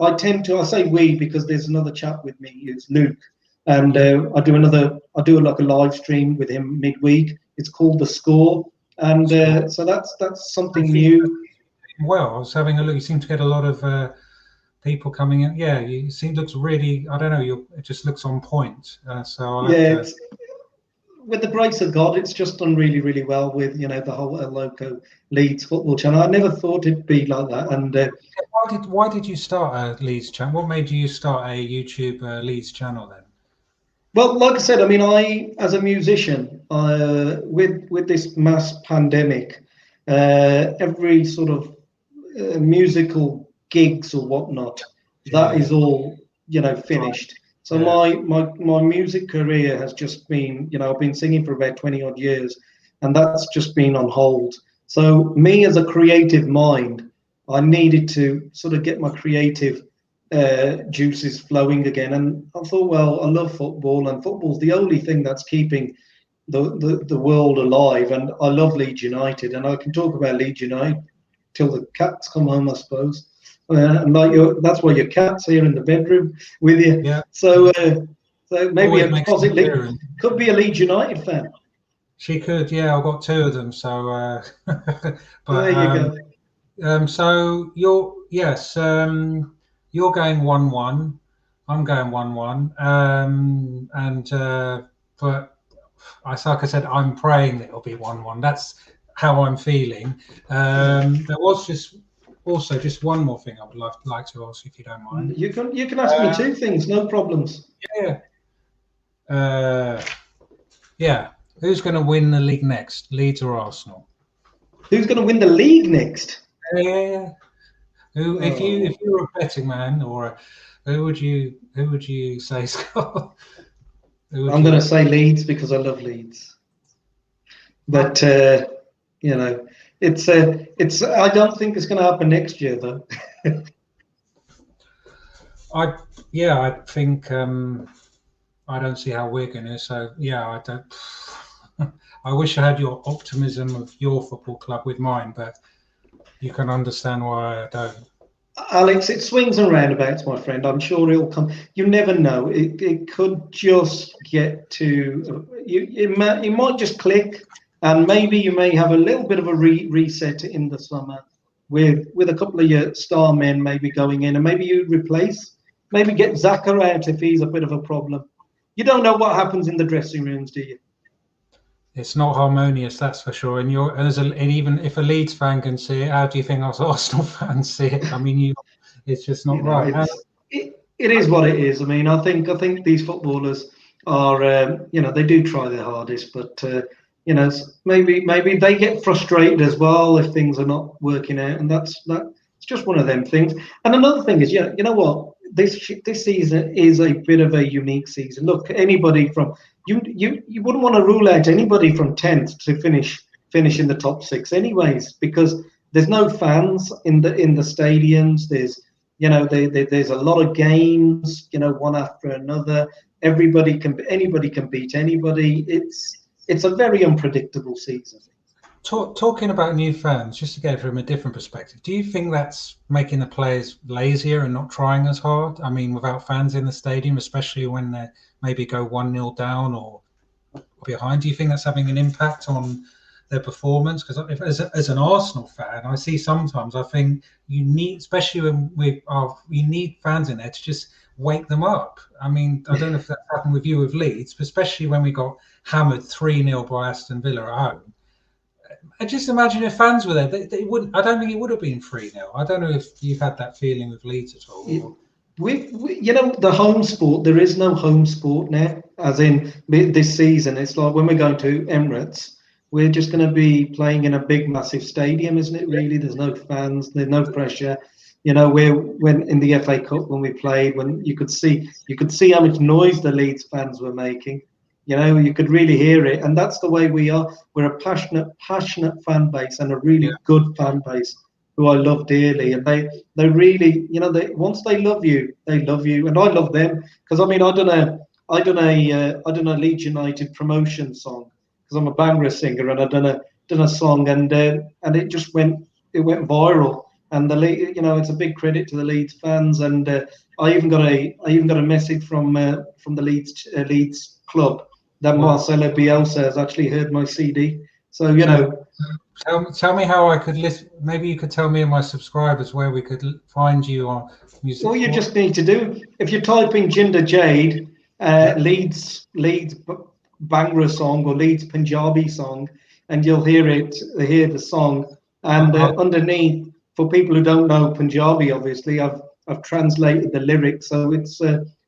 I tend to, I say we because there's another chap with me, it's Luke, and I do like a live stream with him midweek. It's called The Score, and so that's something new. Well, I was having a look. You seem to get a lot of people coming in. Yeah, you seem looks really. I don't know. It just looks on point. So I'll have Yeah, to. with the grace of God, it's just done really, really well with the whole Loco Leeds football channel. I never thought it'd be like that, and Why did you start a Leeds channel? What made you start a YouTube Leeds channel then? well, like I said, I mean, as a musician, with this mass pandemic, every sort of musical gigs or whatnot, that is all finished. So my music career has just been, I've been singing for about 20 odd years, and that's just been on hold. So me as a creative mind, I needed to sort of get my creative juices flowing again. And I thought, well, I love football, and football's the only thing that's keeping the world alive. And I love Leeds United, and I can talk about Leeds United till the cats come home, I suppose. And that's why your cat's here in the bedroom with you. Yeah. So maybe could be a Leeds United fan. She could, yeah. I've got two of them, so. But there you go. So you're you're going 1-1. I'm going 1-1. And but like I said, I'm praying that it'll be 1-1. That's how I'm feeling. There was just one more thing I would like to ask, if you don't mind. You can ask me two things, no problems. Yeah. Who's going to win the league next, Leeds or Arsenal? Who's going to win the league next? Yeah. If you were a betting man, or who would you say, Scott? I'm going to say Leeds because I love Leeds. But it's I don't think it's going to happen next year though. I think I don't see how we're going to. So yeah, I don't. I wish I had your optimism of your football club with mine, but you can understand why I don't. Alex, it swings and roundabouts, my friend. I'm sure it'll come. You never know. It could just get to you. It might just click, and maybe you may have a little bit of a reset in the summer with a couple of your star men maybe going in, and maybe you replace, maybe get Zaka out if he's a bit of a problem. You don't know what happens in the dressing rooms, do you? It's not harmonious, that's for sure. And even if a Leeds fan can see it, how do you think us Arsenal fans see it? I mean, it's just not right. It is what it is. I mean, I think these footballers are, they do try their hardest, but maybe they get frustrated as well if things are not working out, and that's just one of them things. And another thing is, you know what? This season is a bit of a unique season. Look, anybody from you wouldn't want to rule out anybody from 10th to finish in the top 6 anyways, because there's no fans in the stadiums. There's there's a lot of games, one after another. Anybody can beat anybody. It's a very unpredictable season. Talking about new fans, just to get it from a different perspective, do you think that's making the players lazier and not trying as hard? I mean, without fans in the stadium, especially when they maybe go 1-0 down or behind, do you think that's having an impact on their performance? Because as an Arsenal fan, I see sometimes, I think you need, especially when you need fans in there to just wake them up. I mean, I don't know if that happened with you with Leeds, but especially when we got hammered 3-0 by Aston Villa at home. I just imagine if fans were there, they wouldn't. I don't think it would have been 3-0. I don't know if you've had that feeling with Leeds at all. The home sport, there is no home sport now, as in this season. It's like when we're going to Emirates, we're just going to be playing in a big, massive stadium, isn't it, really? There's no fans, there's no pressure. When in the FA Cup, when we played, when you could see how much noise the Leeds fans were making. You could really hear it, and that's the way we are. We're a passionate fan base, and a really good fan base who I love dearly. And they really, once they love you, and I love them. Because I mean, I done a Leeds United promotion song because I'm a Bangra singer, and I done done a song, and it just went viral. And it's a big credit to the Leeds fans. And I even got a message from the Leeds club that Marcelo Bielsa has actually heard my CD. So tell me how I could listen. Maybe you could tell me and my subscribers where we could find you on music. All you just need to do, if you type in Jinder Jade, Leeds Bhangra song or Leeds Punjabi song, and you'll hear the song. And underneath, for people who don't know Punjabi, obviously, I've translated the lyrics. So it's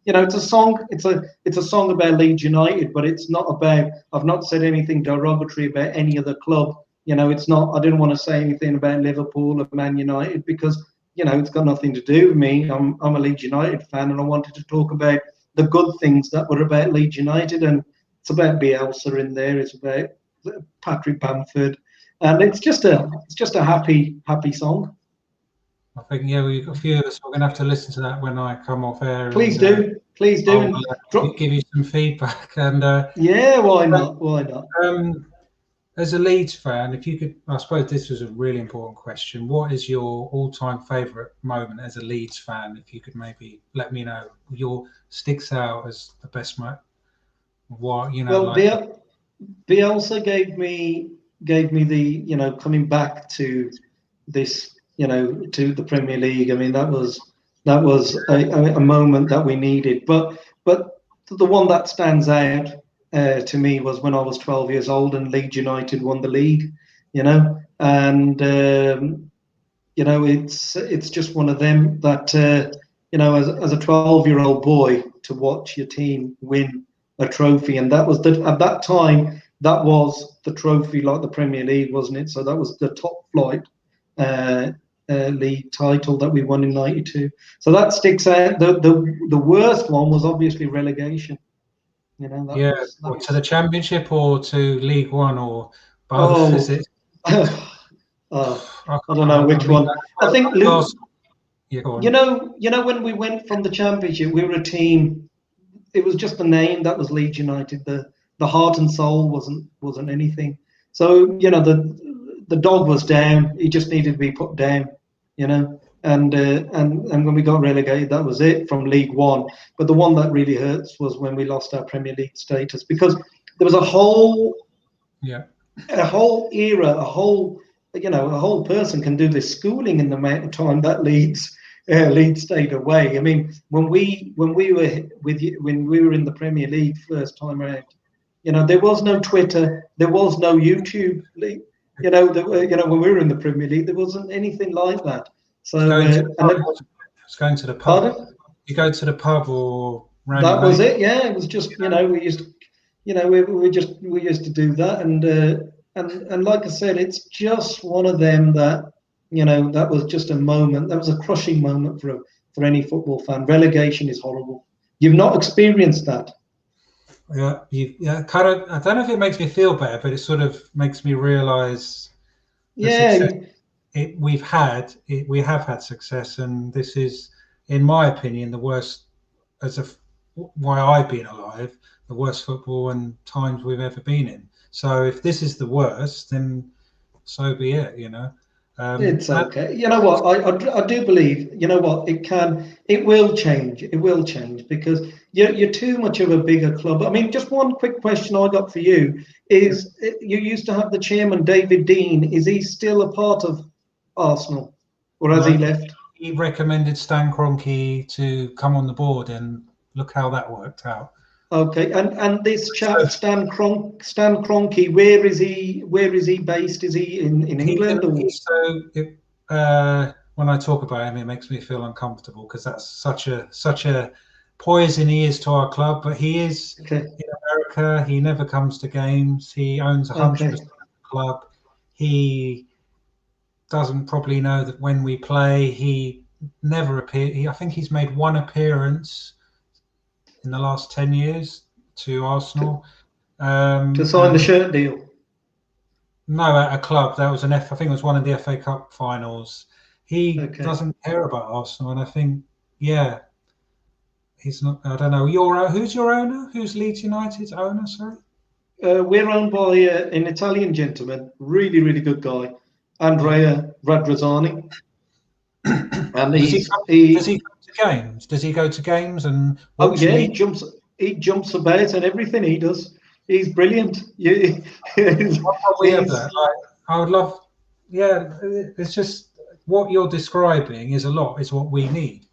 it's a song. It's a song about Leeds United, but it's not about. I've not said anything derogatory about any other club. It's not. I didn't want to say anything about Liverpool or Man United because it's got nothing to do with me. I'm a Leeds United fan, and I wanted to talk about the good things that were about Leeds United, and it's about Bielsa in there. It's about Patrick Bamford, and it's just a happy song. I think we've got a few of us. We're going to have to listen to that when I come off air. Please do. I'll give you some feedback. And why not? As a Leeds fan, if you could, I suppose this was a really important question. What is your all-time favourite moment as a Leeds fan? If you could maybe let me know, your sticks out as the best moment. What Well, Bielsa gave me the coming back to this to the Premier League. I mean that was a moment that we needed. But the one that stands out to me was when I was 12 years old and Leeds United won the league. And it's just one of them that as a 12-year-old boy to watch your team win a trophy, and that was at that time that was the trophy like the Premier League, wasn't it? So that was the top flight league title that we won in '92. So that sticks out. The worst one was obviously relegation. To the Championship or to League One or both? Is it? I don't know which one. I think Luke. When we went from the Championship, we were a team. It was just the name that was Leeds United. The heart and soul wasn't anything. So the dog was down. He just needed to be put down. And when we got relegated, that was it from League One. But the one that really hurts was when we lost our Premier League status, because there was a whole era, a whole person can do this schooling in the amount of time that Leeds stayed away. I mean, when we were in the Premier League first time around, there was no Twitter, there was no YouTube. When we were in the Premier League, there wasn't anything like that. So it's going to the pub. Pardon? You go to the pub or that was it. Yeah, it was just we used to do that, and like I said, it's just one of them that that was just a moment. That was a crushing moment for any football fan. Relegation is horrible. You've not experienced that. Kind of. I don't know if it makes me feel better, but it sort of makes me realise. We have had success, and this is, in my opinion, the worst why I've been alive, the worst football and times we've ever been in. So if this is the worst, then so be it. It's okay. You know what? I do believe. You know what? It will change. It will change because you're too much of a bigger club. I mean, just one quick question I got for you is: you used to have the chairman David Dean. Is he still a part of Arsenal, or has he left? He recommended Stan Kroenke to come on the board, and look how that worked out. Okay, and this chap Stan Kroenke, where is he based? Is he in England? When I talk about him, it makes me feel uncomfortable because that's such a poison he is to our club. But he is in America. He never comes to games. He owns 100% of the club. He doesn't probably know that when we play, he never appears. I think he's made one appearance in the last 10 years to Arsenal. To sign the shirt deal? No, at a club. That was I think it was one of the FA Cup finals. He doesn't care about Arsenal, and I think, he's not. I don't know. Who's your owner? Who's Leeds United's owner? Sorry. We're owned by an Italian gentleman, really, really good guy, Andrea Radrazani, and Does he does he come to games? Does he go to games and oh watch yeah, Leeds? he jumps about and everything he does. He's brilliant. We have that. I would love. Yeah, it's just what you're describing is a lot. Is what we need.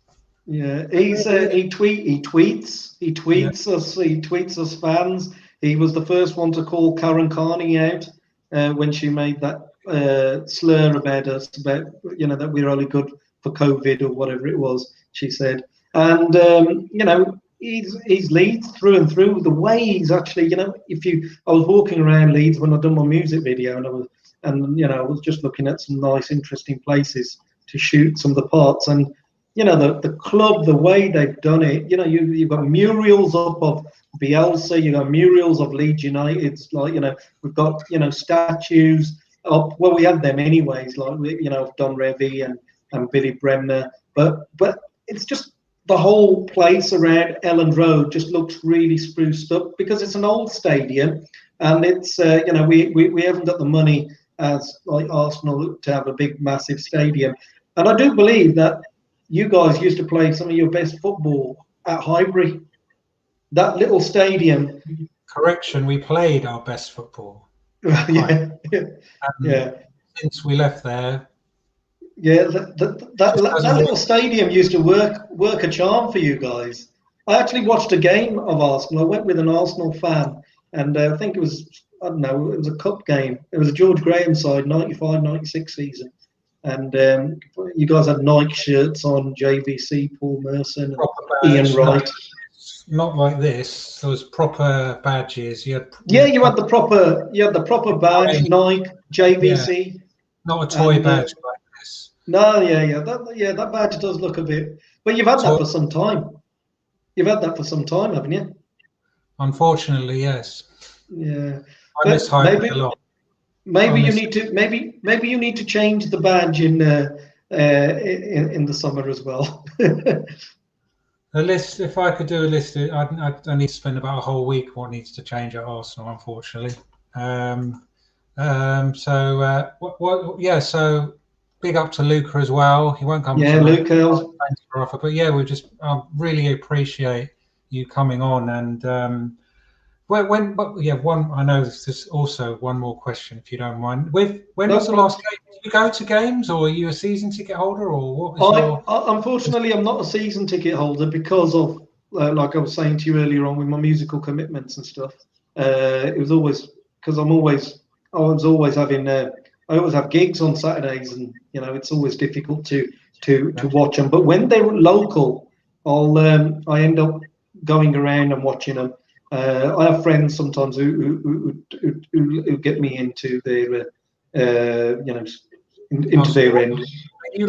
Yeah, It really is. he Yeah. tweets us fans. He was the first one to call Karen Carney out when she made that slur about us, about that we're only good for COVID or whatever it was she said. And he's Leeds through and through. The way he's actually, I was walking around Leeds when I done my music video, I was just looking at some nice, interesting places to shoot some of the parts. And the club, the way they've done it, you've got murals up of Bielsa, you've got murals of Leeds United, we've got, statues up, well, we had them anyways, like, of Don Revie and Billy Bremner, but it's just the whole place around Elland Road just looks really spruced up because it's an old stadium, and it's, we haven't got the money as like Arsenal to have a big, massive stadium. And I do believe that you guys used to play some of your best football at Highbury. That little stadium. Correction. We played our best football. Yeah, yeah. Since we left there. Yeah, that little stadium used to work a charm for you guys. I actually watched a game of Arsenal. I went with an Arsenal fan, and I think it was, I don't know, it was a cup game. It was a George Graham side, 95-96 season. And you guys had Nike shirts on, JVC, Paul Merson, Ian Wright. Not like this. There was proper badges. You had you had the proper badge, Nike, JVC. Yeah. Not a toy badge like this. No, that badge does look a bit. But you've had that for some time. You've had that for some time, haven't you? Unfortunately, yes. Yeah. I miss Highbury a lot. Maybe you need to change the badge in the summer as well. A list. If I could do a list, I need to spend about a whole week. What needs to change at Arsenal, unfortunately. So big up to Luca as well. He won't come. Yeah, Luca. But yeah, I really appreciate you coming on. And I know there's also one more question, if you don't mind. When was the last game? Did you go to games, or are you a season ticket holder, or what? Unfortunately, I'm not a season ticket holder because of, like I was saying to you earlier on, with my musical commitments and stuff. It was always because I was always having. I always have gigs on Saturdays, and it's always difficult to watch them. But when they're local, I end up going around and watching them. I have friends sometimes who get me into their into their end. You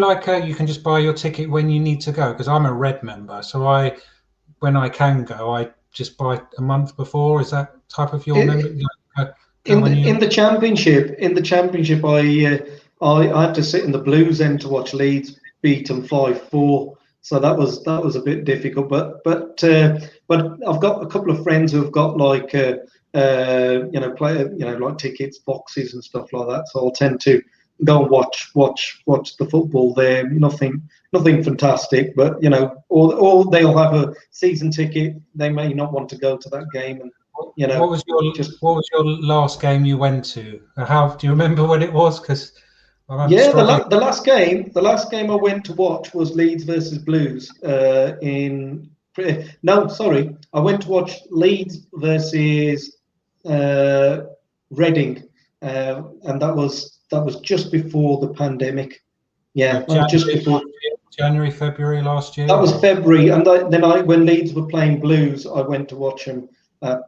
can just buy your ticket when you need to go, because I'm a Red member, so when I can go, I just buy a month before. Is that type of your member? In the championship, I had to sit in the Blues end to watch Leeds beat them 5-4. So that was a bit difficult, but I've got a couple of friends who've got like like tickets, boxes and stuff like that. So I'll tend to go and watch the football there. Nothing fantastic, but or they'll have a season ticket. They may not want to go to that game, and What was your last game you went to? Do you remember when it was? Because the last game I went to watch was Leeds versus Blues. I went to watch Leeds versus Reading, and that was just before the pandemic. Yeah, just before January, February last year. That was February, and when Leeds were playing Blues, I went to watch them at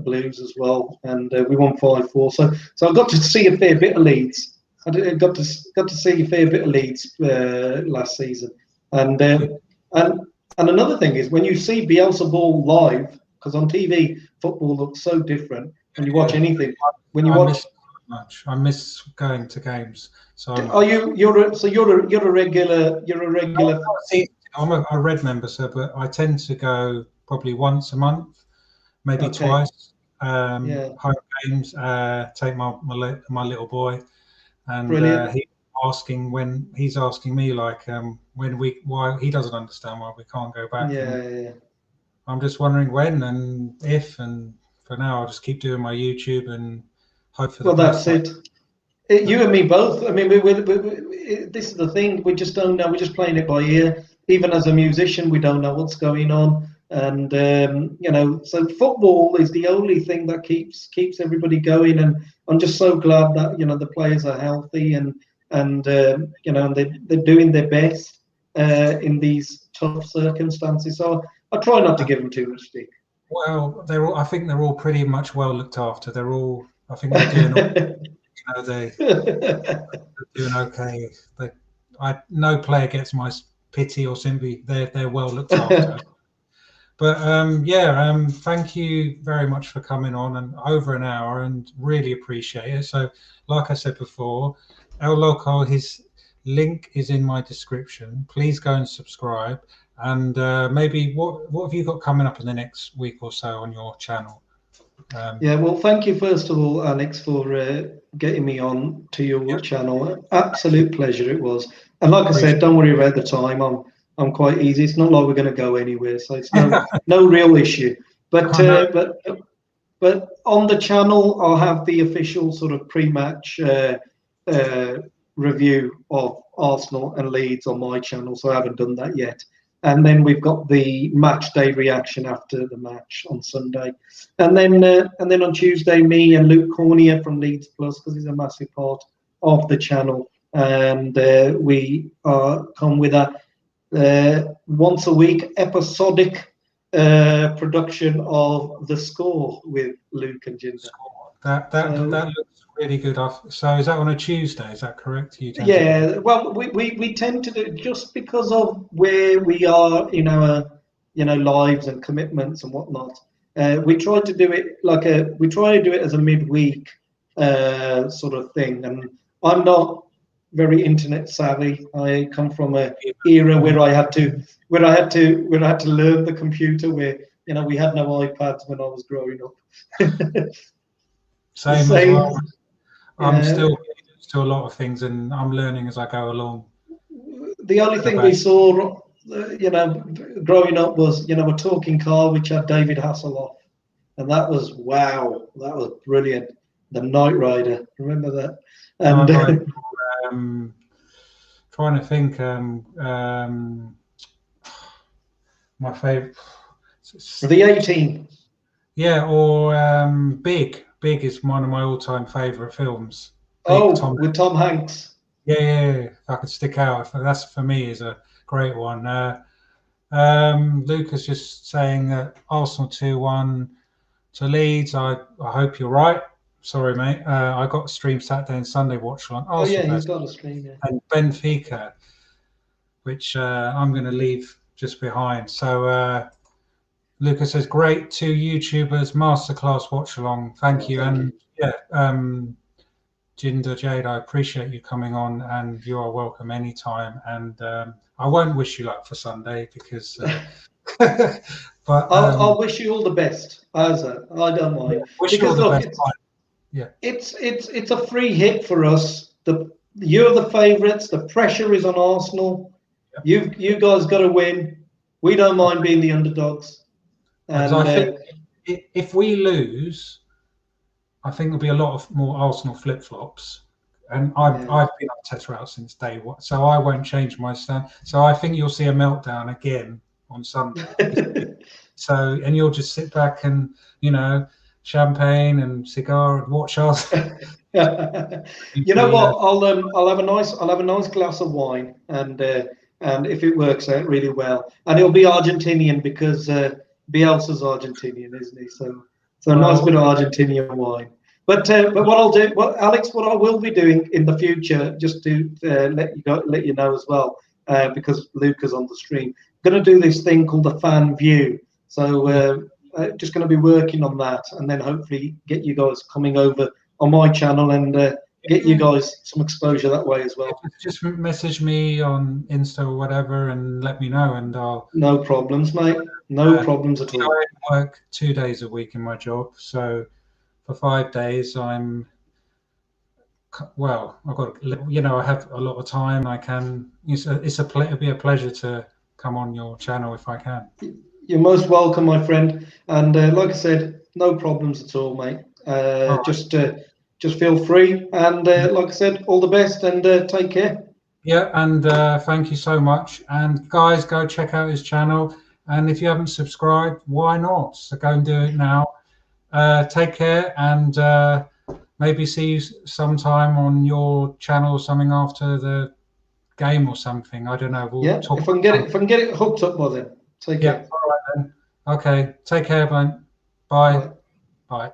Blues as well, and we won 5-4. So I got to see a fair bit of Leeds. I got to see a fair bit of Leeds last season, and another thing is when you see Bielsa ball live, because on TV football looks so different when you watch anything. I miss going to games. So you're a regular. I'm a Red member, sir, but I tend to go probably once a month, maybe twice. Yeah. home games. Take my little boy, and Brilliant. he's asking me like why he doesn't understand why we can't go back, and Yeah. I'm just wondering when and if, and for now I'll just keep doing my YouTube and hope for the Well, best. that's it. You and me both. I mean, this is the thing. We just don't know. We're just playing it by ear. Even as a musician, we don't know what's going on. And so football is the only thing that keeps everybody going. And I'm just so glad that the players are healthy and they're doing their best in these tough circumstances. So I try not to give them too much stick. Well, I think they're all pretty much well looked after. I think they're doing they're doing okay. No player gets my pity or sympathy. They're well looked after. But thank you very much for coming on, and over an hour, and really appreciate it. So, like I said before, El Loco, his link is in my description. Please go and subscribe. And maybe what have you got coming up in the next week or so on your channel? Well, thank you first of all, Alex, for getting me on to your channel. Absolute pleasure it was. And like I said, don't worry about the time. I'm quite easy. It's not like we're going to go anywhere, so it's no real issue. But but on the channel, I'll have the official sort of pre-match review of Arsenal and Leeds on my channel. So I haven't done that yet. And then we've got the match day reaction after the match on Sunday, and then on Tuesday, me and Luke Cornier from Leeds Plus, because he's a massive part of the channel, and we come with a once a week episodic production of The Score with Luke and Jinder. That looks really good. So is that on a Tuesday? Is that correct? Well, we tend to do, just because of where we are in our lives and commitments and whatnot. We try to do it as a midweek sort of thing. And I'm not very internet savvy. I come from a era where I had to learn the computer, where we had no iPads when I was growing up. Same as well. I'm still a lot of things, and I'm learning as I go along. The only thing we saw, growing up was, a talking car which had David Hasselhoff, and that was wow, that was brilliant. The Knight Rider, remember that? And trying to think, my favorite, the 18. Yeah, or Big. Big is one of my all-time favorite films. With Tom Hanks. Yeah. If I could stick out, that's for me is a great one. Lucas just saying that Arsenal 2-1 to Leeds. I hope you're right. Sorry, mate. I got a stream Saturday and Sunday watch on Arsenal. Oh yeah, he's got a stream. Yeah. And Benfica, which I'm going to leave just behind. So. Lucas says, great, 2 YouTubers, masterclass watch along. Thank you. And Jinder Jade, I appreciate you coming on, and you are welcome anytime. And I won't wish you luck for Sunday because, but I'll wish you all the best. I don't mind. Because look, it's a free hit for us. You're the favourites. The pressure is on Arsenal. Yep. You guys got to win. We don't mind being the underdogs. And I think if we lose, I think there'll be a lot of more Arsenal flip-flops. And I've been on Tetra out since day one, so I won't change my stand. So I think you'll see a meltdown again on Sunday. And you'll just sit back and, champagne and cigar and watch us. You know what? I'll have a nice glass of wine, and if it works out really well, and it'll be Argentinian because Bielsa's Argentinian, isn't he? So a nice bit of Argentinian wine. But what I'll do, Alex, what I will be doing in the future, just to let you know as well, because Luke is on the stream, I'm going to do this thing called the fan view. So just going to be working on that, and then hopefully get you guys coming over on my channel and get you guys some exposure that way as well. Just message me on Insta or whatever and let me know, and I'll. No problems, mate. No problems at all. I work 2 days a week in my job, so for 5 days. Well, I've got, I have a lot of time. I can. It'd be a pleasure to come on your channel if I can. You're most welcome, my friend. And like I said, no problems at all, mate. All right. Just feel free. And like I said, all the best and take care. Yeah, and thank you so much. And guys, go check out his channel. And if you haven't subscribed, why not? So go and do it now. Take care, and maybe see you sometime on your channel or something after the game or something. I don't know. We'll talk. If I can get it hooked up by then. Take care. All right then. Okay. Take care, man. Bye. Bye.